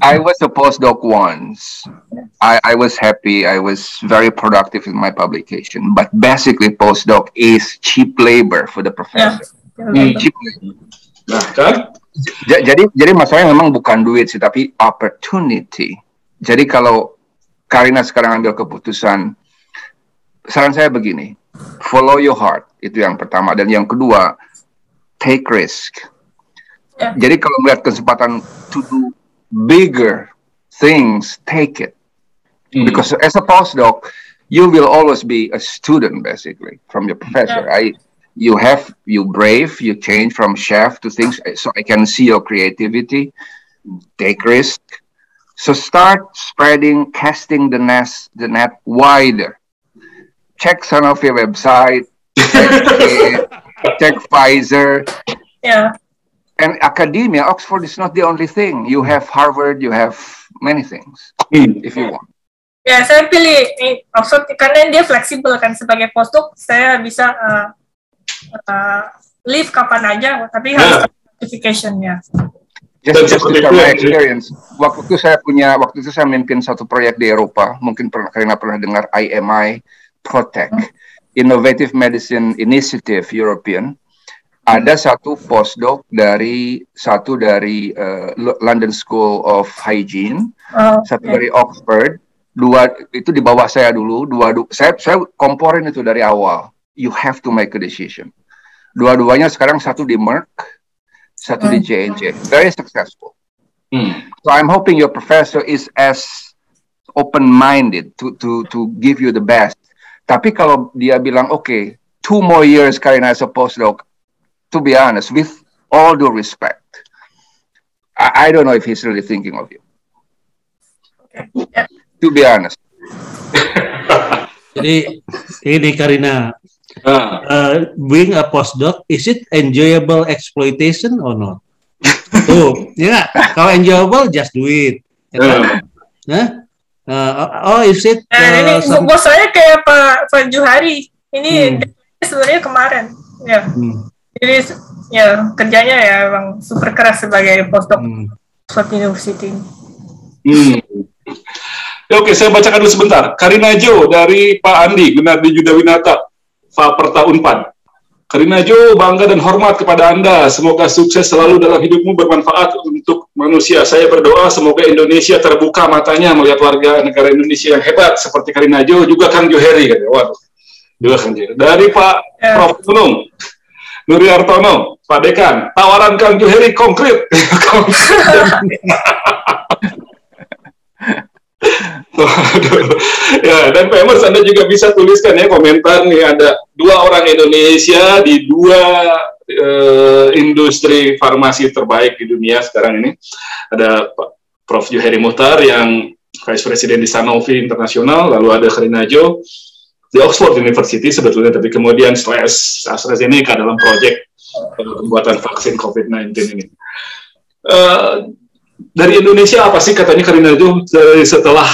I was a postdoc once. I was happy. I was very productive in my publication. But basically, postdoc is cheap labor for the professor. Cheap labor. Nah, kan? Jadi masalahnya memang bukan duit sih, tapi opportunity. Jadi kalau Karina sekarang ambil keputusan, saran saya begini: follow your heart, itu yang pertama, dan yang kedua, take risk. Jadi kalau melihat kesempatan to do bigger things, take it. Because as a postdoc, you will always be a student basically from your professor. You brave, you change from chef to things. So I can see your creativity. Take risk. So start spreading, casting the net wider. Check Sanofi website. Check Pfizer. Yeah. And academia, Oxford is not the only thing. You have Harvard, you have many things, if you want. Ya, saya pilih Oxford karena dia fleksibel kan. Sebagai postdoc, saya bisa leave kapan aja, tapi harus certification-nya. Just to share my experience. Waktu itu saya memimpin satu proyek di Eropa, mungkin karena pernah dengar IMI Protect, Innovative Medicine Initiative European. Ada satu postdoc dari London School of Hygiene, satu dari Oxford, dua itu di bawah saya dulu, saya komporin itu dari awal. You have to make a decision. Dua-duanya sekarang satu di Merck, satu di J&J, very successful. So I'm hoping your professor is as open-minded to give you the best. Tapi kalau dia bilang, okay, 2 more years Karina as a postdoc, to be honest, with all due respect, I don't know if he's really thinking of you. To be honest. Jadi ini Karina, being a postdoc, is it enjoyable exploitation or not? Ya, kalau enjoyable, just do it. Is it? Ini bos saya kayak Pak Johari. Ini sebenarnya kemarin, ya. Jadi ya kerjanya ya emang super keras sebagai postdoc Oxford University. Oke, saya bacakan dulu sebentar. Karina Jo dari Pak Andi Gunardi Yudawinata, Faperta Unpad. Karina Jo, bangga dan hormat kepada Anda. Semoga sukses selalu dalam hidupmu, bermanfaat untuk manusia. Saya berdoa semoga Indonesia terbuka matanya melihat warga negara Indonesia yang hebat seperti Karina Jo, juga Kang Johari. Waduh, juga Kang Johari. Dari Pak Prof. Gunung Nuriartono, Pak Dekan, tawaran Kang Johari konkret. Ya, dan PMers Anda juga bisa tuliskan ya komentar nih, ada 2 orang Indonesia di 2 industri farmasi terbaik di dunia sekarang ini. Ada Pak Prof. Johari Muhtar yang Vice President di Sanofi Internasional, lalu ada Karina Jo di Oxford University sebetulnya, tapi kemudian AstraZeneca dalam proyek pembuatan vaksin COVID-19 ini. Dari Indonesia apa sih katanya Karina Jo setelah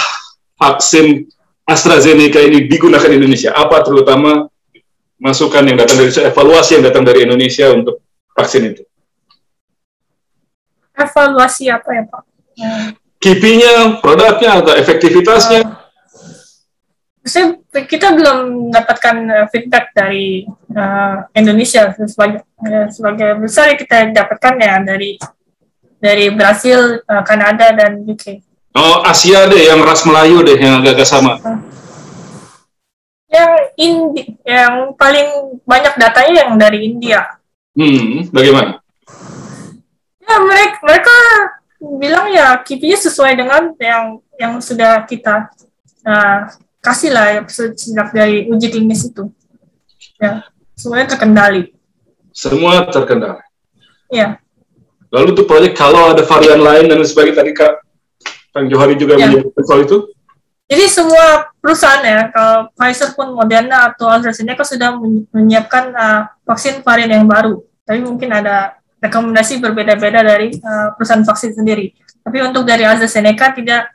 vaksin AstraZeneca ini digunakan di Indonesia? Apa terutama masukan yang datang dari evaluasi yang datang dari Indonesia untuk vaksin itu? Evaluasi apa ya Pak? KIPI-nya, produknya, atau efektivitasnya? Kita belum mendapatkan feedback dari Indonesia sebagai besar yang kita dapatkan ya dari Brasil, Kanada, dan UK. Oh, Asia deh, yang ras Melayu deh, yang agak-agak sama. Yang paling banyak datanya yang dari India. Bagaimana? Ya, mereka bilang ya KIPI-nya sesuai dengan yang sudah kita kasih lah ya, sejak dari uji klinis itu. Ya, semuanya terkendali. Semua terkendali. Ya. Lalu untuk proyek kalau ada varian lain dan sebagainya, tadi Kang Johari juga menyebutkan soal itu? Jadi semua perusahaan ya, kalau Pfizer pun, Moderna atau AstraZeneca sudah menyiapkan vaksin varian yang baru. Tapi mungkin ada rekomendasi berbeda-beda dari perusahaan vaksin sendiri. Tapi untuk dari AstraZeneca tidak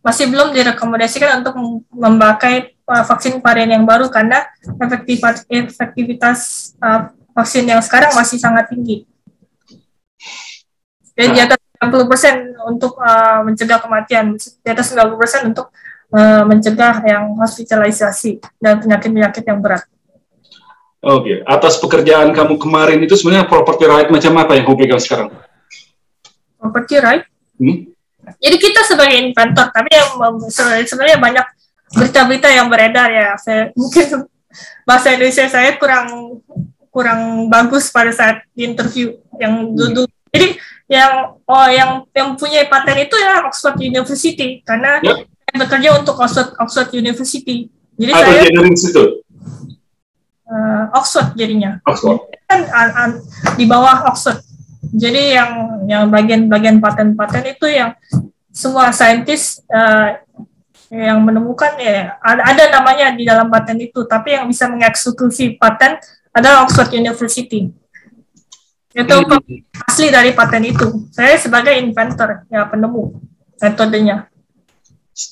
masih belum direkomendasikan untuk memakai vaksin varian yang baru karena efektivitas vaksin yang sekarang masih sangat tinggi. Dan di atas 90% untuk mencegah kematian, di atas 90% untuk mencegah yang hospitalisasi dan penyakit-penyakit yang berat. Oke, atas pekerjaan kamu kemarin itu sebenarnya property right macam apa yang kamu pegang sekarang? Property right? Jadi kita sebagai inventor, tapi yang sebenarnya banyak berita-berita yang beredar ya. Mungkin bahasa Indonesia saya kurang bagus pada saat di interview yang dulu. Jadi yang punya paten itu ya Oxford University karena saya bekerja untuk Oxford University. Jadi saya Oxford jadinya. Oxford. Kan di bawah Oxford. Jadi yang bagian paten-paten itu yang semua saintis yang menemukan ya ada namanya di dalam paten itu, tapi yang bisa mengeksekusi paten adalah Oxford University. Itu asli dari paten itu. Saya sebagai inventor, ya penemu metodenya.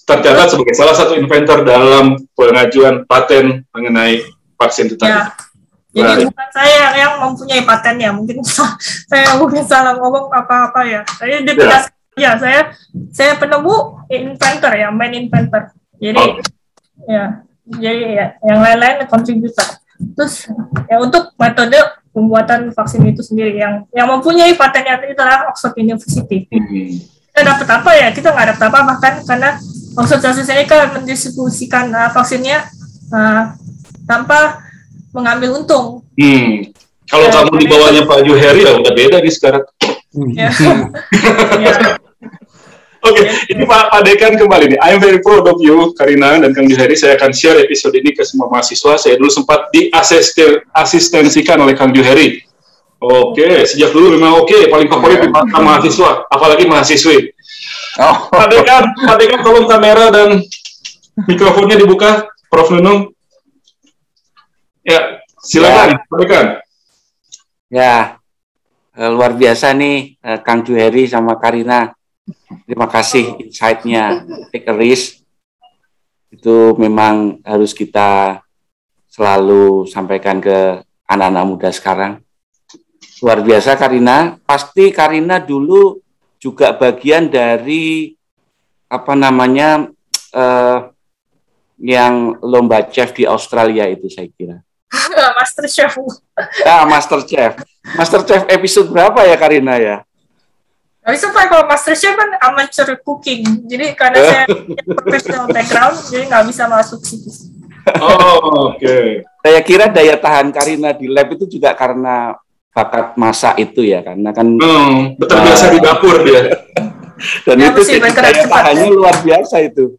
Tercatat sebagai salah satu inventor dalam pengajuan paten mengenai vaksin itu tadi. Jadi bukan saya yang mempunyai patennya, mungkin saya mungkin salah ngomong apa-apa ya. Saya dipindah ya, saya penemu inventor ya, main inventor. Jadi jadi yang lain-lain kontributor. Terus ya untuk metode pembuatan vaksin itu sendiri yang mempunyai patennya itu adalah Oxford University. Kita dapat apa ya? Kita nggak dapat apa bahkan karena Oxford AstraZeneca mendistribusikan vaksinnya tanpa mengambil untung. Kalau kamu di bawahnya Pak Juheri ya udah beda nih sekarang. Oke, ini Pak Dekan kembali nih. I'm very proud of you, Karina dan Kang Juheri. Saya akan share episode ini ke semua mahasiswa. Saya dulu sempat diasistensikan oleh Kang Juheri. Oke, sejak dulu memang paling favorit di mata mahasiswa, apalagi mahasiswi. Pak Dekan tolong kamera dan mikrofonnya dibuka, Prof. Nunung. Ya, silakan, Pak Dekan. Ya, luar biasa nih Kang Juheri sama Karina. Terima kasih insight-nya. Take a risk. Itu memang harus kita selalu sampaikan ke anak-anak muda sekarang. Luar biasa Karina. Pasti Karina dulu juga bagian dari yang lomba chef di Australia itu saya kira. Master Chef. Master Chef. Master Chef episode berapa ya Karina ya? Tapi supaya kalau Master Chef kan amateur cooking, jadi karena saya professional background, jadi nggak bisa masuk situ. Oke. Saya kira daya tahan Karina di lab itu juga karena bakat masak itu ya, karena kan terbiasa di dapur dia. Dan ya, itu daya tahannya luar biasa itu.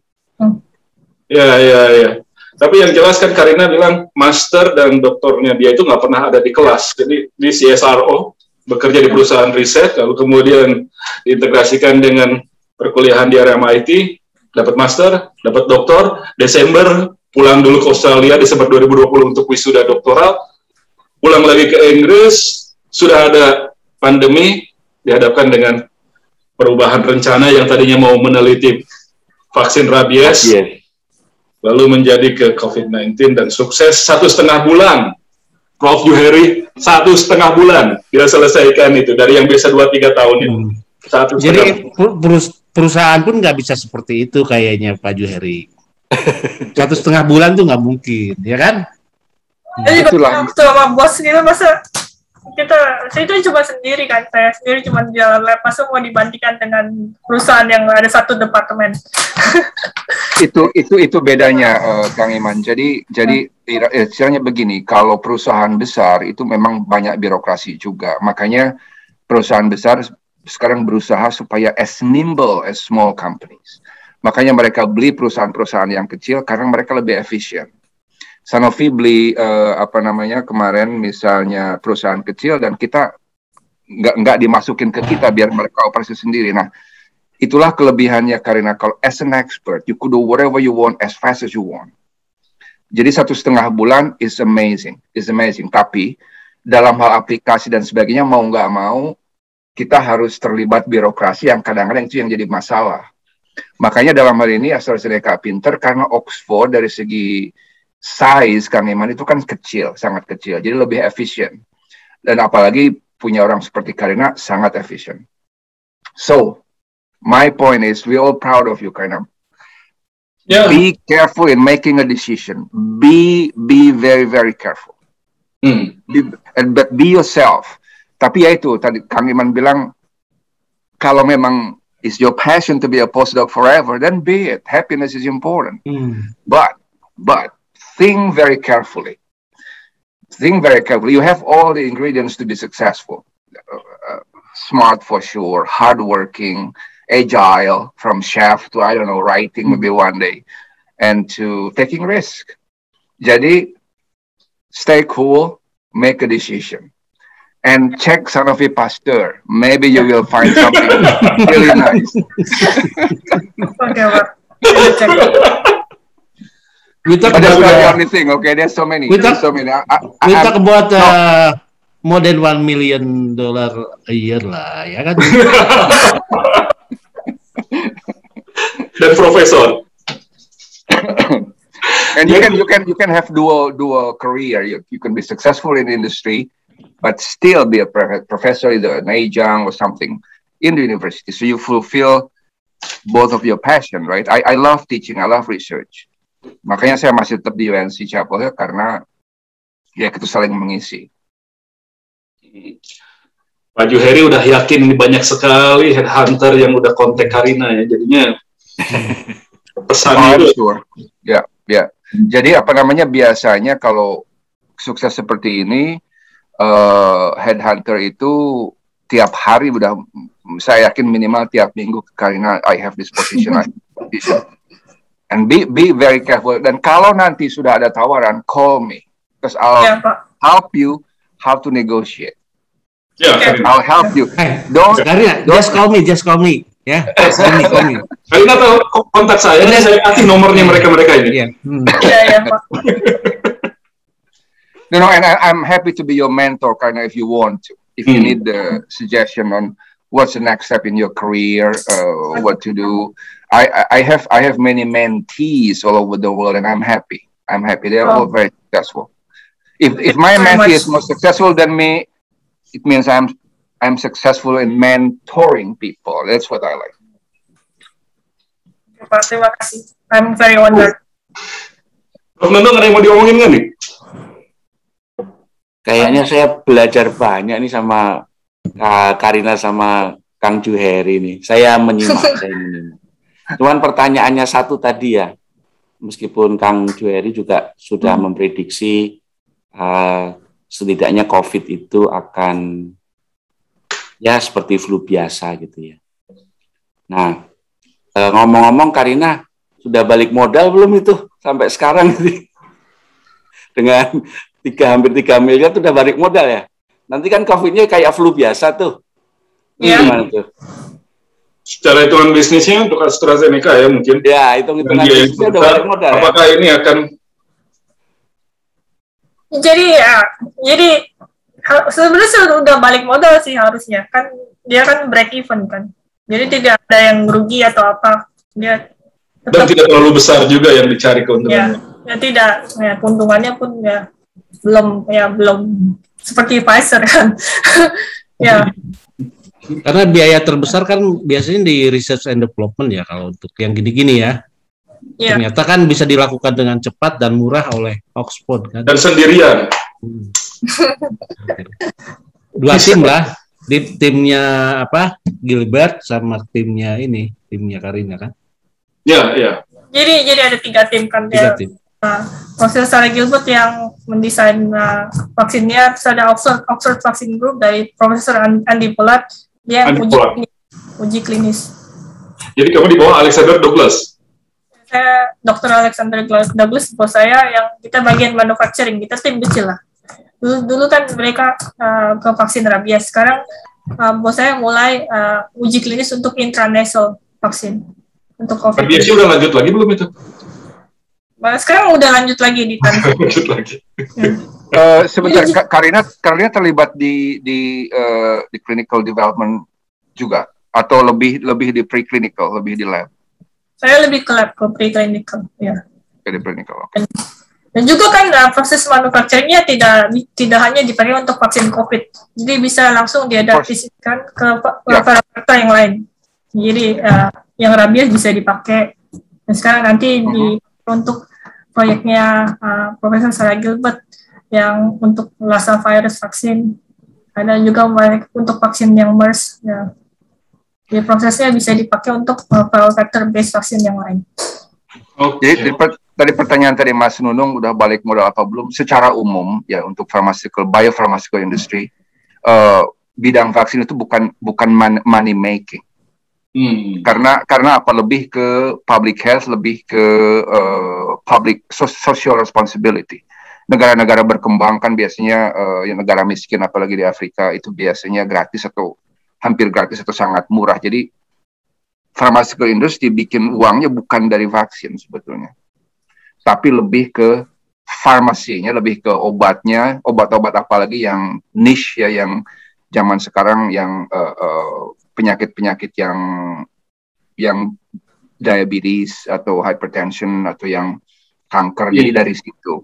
Ya. Tapi yang jelas kan Karina bilang master dan doktornya dia itu nggak pernah ada di kelas, jadi di CSRO. Bekerja di perusahaan riset, lalu kemudian diintegrasikan dengan perkuliahan di RMIT, dapat master, dapat doktor, Desember pulang dulu ke Australia, Desember 2020 untuk wisuda doktoral, pulang lagi ke Inggris, sudah ada pandemi, dihadapkan dengan perubahan rencana yang tadinya mau meneliti vaksin rabies, lalu menjadi ke COVID-19 dan sukses 1,5 bulan. Prof. Juheri 1,5 bulan dia selesaikan itu dari yang biasa 2-3 tahun itu. Jadi perusahaan pun nggak bisa seperti itu kayaknya Pak Juheri. 1,5 bulan tuh nggak mungkin, ya kan? Itulah sama bos gitu masa saya itu cuma sendiri kan, saya sendiri cuma di dalam lab, masa mau dibandingkan dengan perusahaan yang ada satu departemen. itu bedanya Kang Iman. Jadi istilahnya begini, kalau perusahaan besar itu memang banyak birokrasi juga. Makanya perusahaan besar sekarang berusaha supaya as nimble as small companies. Makanya mereka beli perusahaan-perusahaan yang kecil karena mereka lebih efisien. Sanofi beli kemarin misalnya perusahaan kecil dan kita nggak dimasukin ke kita biar mereka operasi sendiri. Nah, itulah kelebihannya Karina. Kalau as an expert, you could do whatever you want as fast as you want. Jadi 1,5 bulan is amazing. Tapi dalam hal aplikasi dan sebagainya mau nggak mau kita harus terlibat birokrasi yang kadang-kadang itu yang jadi masalah. Makanya dalam hal ini AstraZeneca pinter karena Oxford dari segi size Kang Iman itu kan kecil, sangat kecil. Jadi lebih efisien. Dan apalagi punya orang seperti Karina sangat efisien. So, my point is we all proud of you Karina. Yeah. Be careful in making a decision. Be very very careful. But be yourself. Tapi ya itu tadi Kang Iman bilang kalau memang is your passion to be a postdoc forever, then be it. Happiness is important. But think very carefully. You have all the ingredients to be successful. Smart for sure, hardworking, agile, from chef to, I don't know, writing maybe one day, and to taking risk. Jadi, stay cool, make a decision. And check Sanofi Pasteur. Maybe you will find something really nice. Okay, well, We talk but that's about not the only thing, okay? There's so many. We talk about more than $1 million a year lah, ya kan? Dan profesor. And you can have dual career. You can be successful in the industry, but still be a professor either an adjunct or something in the university. So you fulfill both of your passion, right? I love teaching, I love research. Makanya saya masih tetap di UNC Chapel Hill karena ya itu saling mengisi. Pak Juheri udah yakin ini banyak sekali headhunter yang udah kontak Karina ya, jadinya pesan itu. Sure. Ya. Jadi apa namanya biasanya kalau sukses seperti ini, headhunter itu tiap hari udah, saya yakin minimal tiap minggu Karina, I have this position, and be very careful. Dan kalau nanti sudah ada tawaran, call me, because I'll help you how to negotiate. Yeah, I'll help you. Don't just call me. Ya, call me. Karina tahu kontak saya, saya kasih nomornya mereka ini. Iya, Pak. No, and I'm happy to be your mentor, Karina, if you want to. If you need the suggestion on what's the next step in your career, what to do. I have many mentees all over the world, and I'm happy. They're all very successful. If my mentee is more successful than me, it means I'm successful in mentoring people. That's what I like. Pak, terima kasih. I'm very honored. Prof Nunung, ada yang mau diomongin nggak nih? Kayaknya saya belajar banyak nih sama Karina sama Kang Juheri nih. Saya menyimak. Cuman pertanyaannya satu tadi ya, meskipun Kang Juheri juga sudah memprediksi setidaknya COVID itu akan ya seperti flu biasa gitu ya. Nah, ngomong-ngomong Karina, sudah balik modal belum itu sampai sekarang gitu? Dengan hampir 3 miliar itu udah balik modal ya? Nanti kan COVID-nya kayak flu biasa tuh. Gimana tuh? Secara hitungan bisnisnya untuk AstraZeneca ya mungkin. Ya, hitungan bisnisnya udah balik modal. Apakah ini akan Jadi sebenarnya udah balik modal sih harusnya, kan dia kan break even kan, jadi tidak ada yang rugi atau apa, dia tetap, dan tidak terlalu besar juga yang dicari keuntungannya. Ya tidak, ya keuntungannya pun ya belum seperti Pfizer kan. Ya. Karena biaya terbesar kan biasanya di research and development ya kalau untuk yang gini-gini ya. Yeah. Ternyata kan bisa dilakukan dengan cepat dan murah oleh Oxford kan. Dan sendirian. 2 tim lah, di timnya Gilbert sama timnya Karina kan. Ya. Jadi ada 3 tim kan ya. 3 tim. Profesor Sarah Gilbert yang mendesain vaksinnya, terus ada Oxford Vaccine Group dari Profesor Andy Pollard, dia uji klinis. Jadi kamu di bawah Alexander Douglas. Saya Dr. Alexander Douglas, bos saya, yang kita bagian manufacturing, kita tim kecil lah. Dulu kan mereka ke vaksin rabies, sekarang bos saya mulai uji klinis untuk intranasal vaksin untuk COVID. Rabies udah lanjut lagi belum itu? Sekarang udah lanjut lagi di tanah. Lanjut lagi. Sebentar, Karina terlibat di clinical development juga, atau lebih di preclinical, lebih di lab? Saya lebih ke lab, ke preclinical, ya. Preclinical, okay. Dan juga kan proses manufacturingnya tidak hanya dipakai untuk vaksin COVID, jadi bisa langsung diadaptasikan ke faktor yang lain. Jadi yang rabies bisa dipakai. Dan sekarang nanti untuk proyeknya Profesor Sarah Gilbert yang untuk Lassa virus vaksin, ada juga untuk vaksin yang MERS. Ya. Jadi prosesnya bisa dipakai untuk vector based vaksin yang lain. Oke. Tadi pertanyaan tadi Mas Nunung udah balik modal apa belum? Secara umum ya untuk biopharmaceutical industry, bidang vaksin itu bukan money making. Karena apa, lebih ke public health, lebih ke public social responsibility. Negara-negara berkembang kan biasanya negara miskin apalagi di Afrika itu biasanya gratis atau hampir gratis atau sangat murah. Jadi pharmaceutical industry bikin uangnya bukan dari vaksin sebetulnya, tapi lebih ke farmasinya, lebih ke obatnya, obat-obat apalagi yang niche ya, yang zaman sekarang yang penyakit-penyakit yang diabetes atau hypertension atau yang kanker. Jadi dari situ.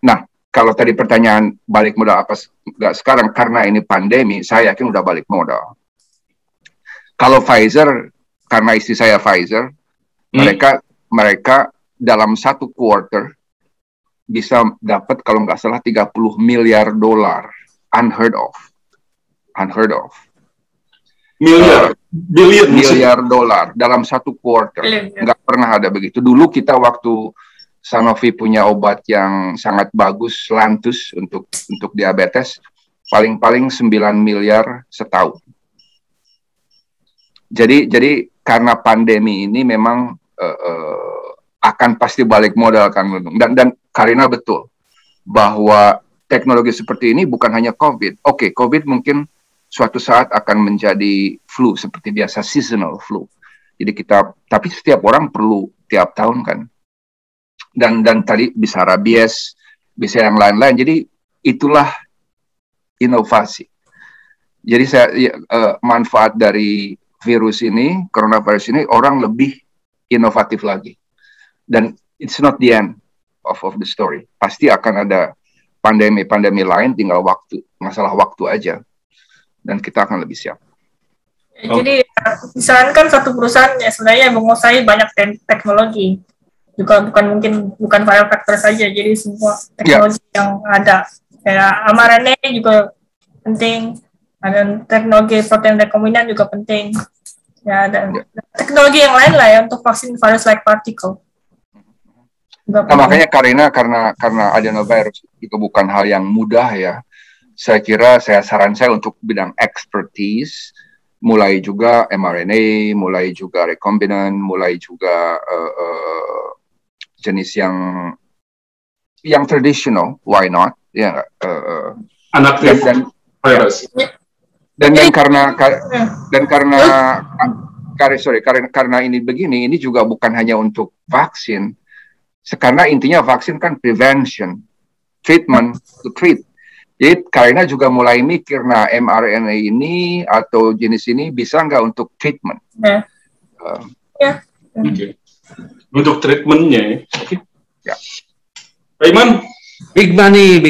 Nah, kalau tadi pertanyaan balik modal apa nggak sekarang, karena ini pandemi, saya yakin udah balik modal. Kalau Pfizer, karena istri saya Pfizer, mereka dalam 1 quarter bisa dapat kalau nggak salah $30 miliar, unheard of. Miliar dolar dalam 1 quarter, nggak pernah ada begitu. Dulu kita waktu Sanofi punya obat yang sangat bagus, Lantus untuk diabetes, paling-paling 9 miliar setahun. Jadi karena pandemi ini memang akan pasti balik modal kan, dan Karina betul bahwa teknologi seperti ini bukan hanya COVID. Oke, COVID mungkin suatu saat akan menjadi flu seperti biasa, seasonal flu. Jadi tapi setiap orang perlu tiap tahun kan. Dan tadi bisa rabies, bisa yang lain-lain. Jadi itulah inovasi. Jadi manfaat dari virus ini, coronavirus ini, orang lebih inovatif lagi. Dan it's not the end of the story. Pasti akan ada pandemi lain, tinggal masalah waktu aja. Dan kita akan lebih siap. Jadi misalkan kan satu perusahaan ya sebenarnya menguasai banyak teknologi. Juga bukan viral vector saja, jadi semua teknologi yang ada kayak mRNA juga penting, ada teknologi protein rekombinan juga penting ya, dan teknologi yang lain lah ya untuk vaksin virus-like particle. Nah, makanya karena adenovirus itu bukan hal yang mudah ya. Saran saya untuk bidang expertise, mulai juga mRNA, mulai juga rekombinan, mulai juga jenis yang tradisional, why not? Ya, Inaktif virus. Karena ini begini, ini juga bukan hanya untuk vaksin. Karena intinya vaksin kan prevention, treatment, to treat. Jadi Karina juga mulai mikir, nah mRNA ini atau jenis ini bisa nggak untuk treatment? Okay. Untuk treatmentnya, okay. Ya. Pak Iman? Big money.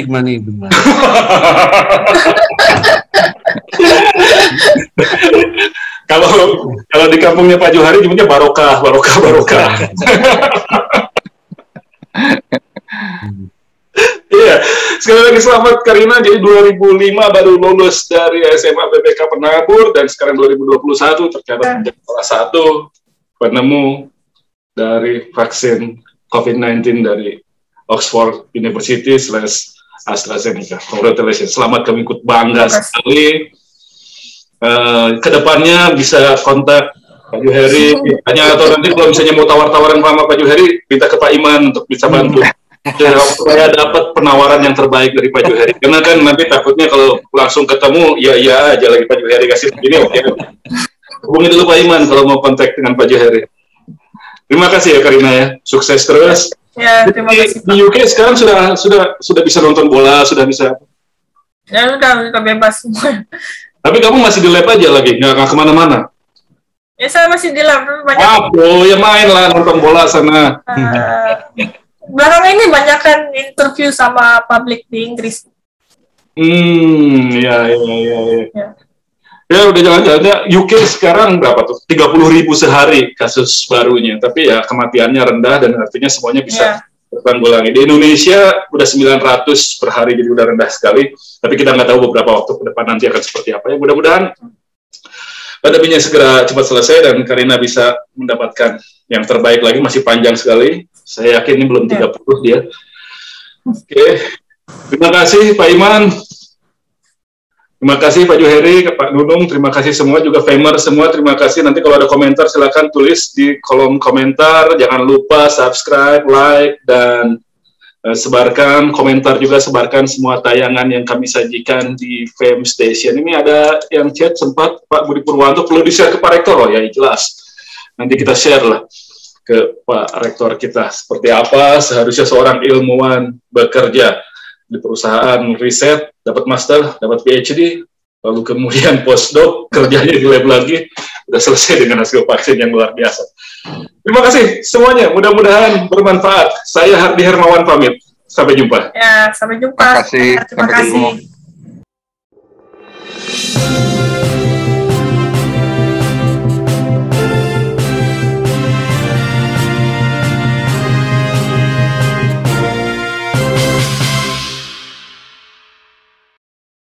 Kalau di kampungnya Pak Johari nyebutnya barokah. Iya, sekali lagi selamat Karina. Jadi 2005 baru lulus dari SMA BPK Penabur, dan sekarang 2021 tercatat menjadi salah satu penemu dari vaksin COVID-19 dari Oxford University / AstraZeneca. Congratulations, selamat, kami ikut bangga sekali. Kedepannya bisa kontak Pak Johari, atau nanti kalau misalnya mau tawar-tawaran sama Pak Johari, minta ke Pak Iman untuk bisa bantu. Supaya dapat penawaran yang terbaik dari Pak Johari. Karena kan nanti takutnya kalau langsung ketemu, ya aja lagi Pak Johari kasih begini, oke. Hubungi dulu Pak Iman kalau mau kontak dengan Pak Johari. Terima kasih ya Karina ya, sukses terus. Ya, terima kasih. Di UK sekarang sudah bisa nonton bola, sudah bisa. Ya sudah bebas semua. Tapi kamu masih di lab aja lagi, nggak kemana-mana. Ya saya masih di lab, banyak. Ya main lah nonton bola sana. Belakangan ini banyak kan interview sama publik di Inggris. Ya. Ya udah jalan-jalan. UK sekarang berapa tuh? 30.000 sehari kasus barunya. Tapi ya kematiannya rendah dan artinya semuanya bisa tertanggulangi. Di Indonesia udah 900 per hari, jadi udah rendah sekali. Tapi kita nggak tahu beberapa waktu ke depan nanti akan seperti apa. Ya mudah-mudahan pandeminya segera cepat selesai dan Karina bisa mendapatkan yang terbaik lagi. Masih panjang sekali. Saya yakin ini belum 30 dia. Oke. Terima kasih Pak Iman. Terima kasih Pak Johari, Pak Nunung, terima kasih semua, juga Famer semua, terima kasih. Nanti kalau ada komentar silakan tulis di kolom komentar. Jangan lupa subscribe, like, dan sebarkan komentar juga, sebarkan semua tayangan yang kami sajikan di Fame Station. Ini ada yang chat sempat, Pak Budi Purwanto, perlu di-share ke Pak Rektor, ya jelas. Nanti kita share lah ke Pak Rektor kita, seperti apa seharusnya seorang ilmuwan bekerja di perusahaan riset, dapat master, dapat PhD, lalu kemudian postdoc, kerjanya di lab lagi, udah selesai dengan hasil vaksin yang luar biasa. Terima kasih semuanya. Mudah-mudahan bermanfaat. Saya Hardi Hermawan pamit. Sampai jumpa. Ya, sampai jumpa. Terima kasih. Terima kasih.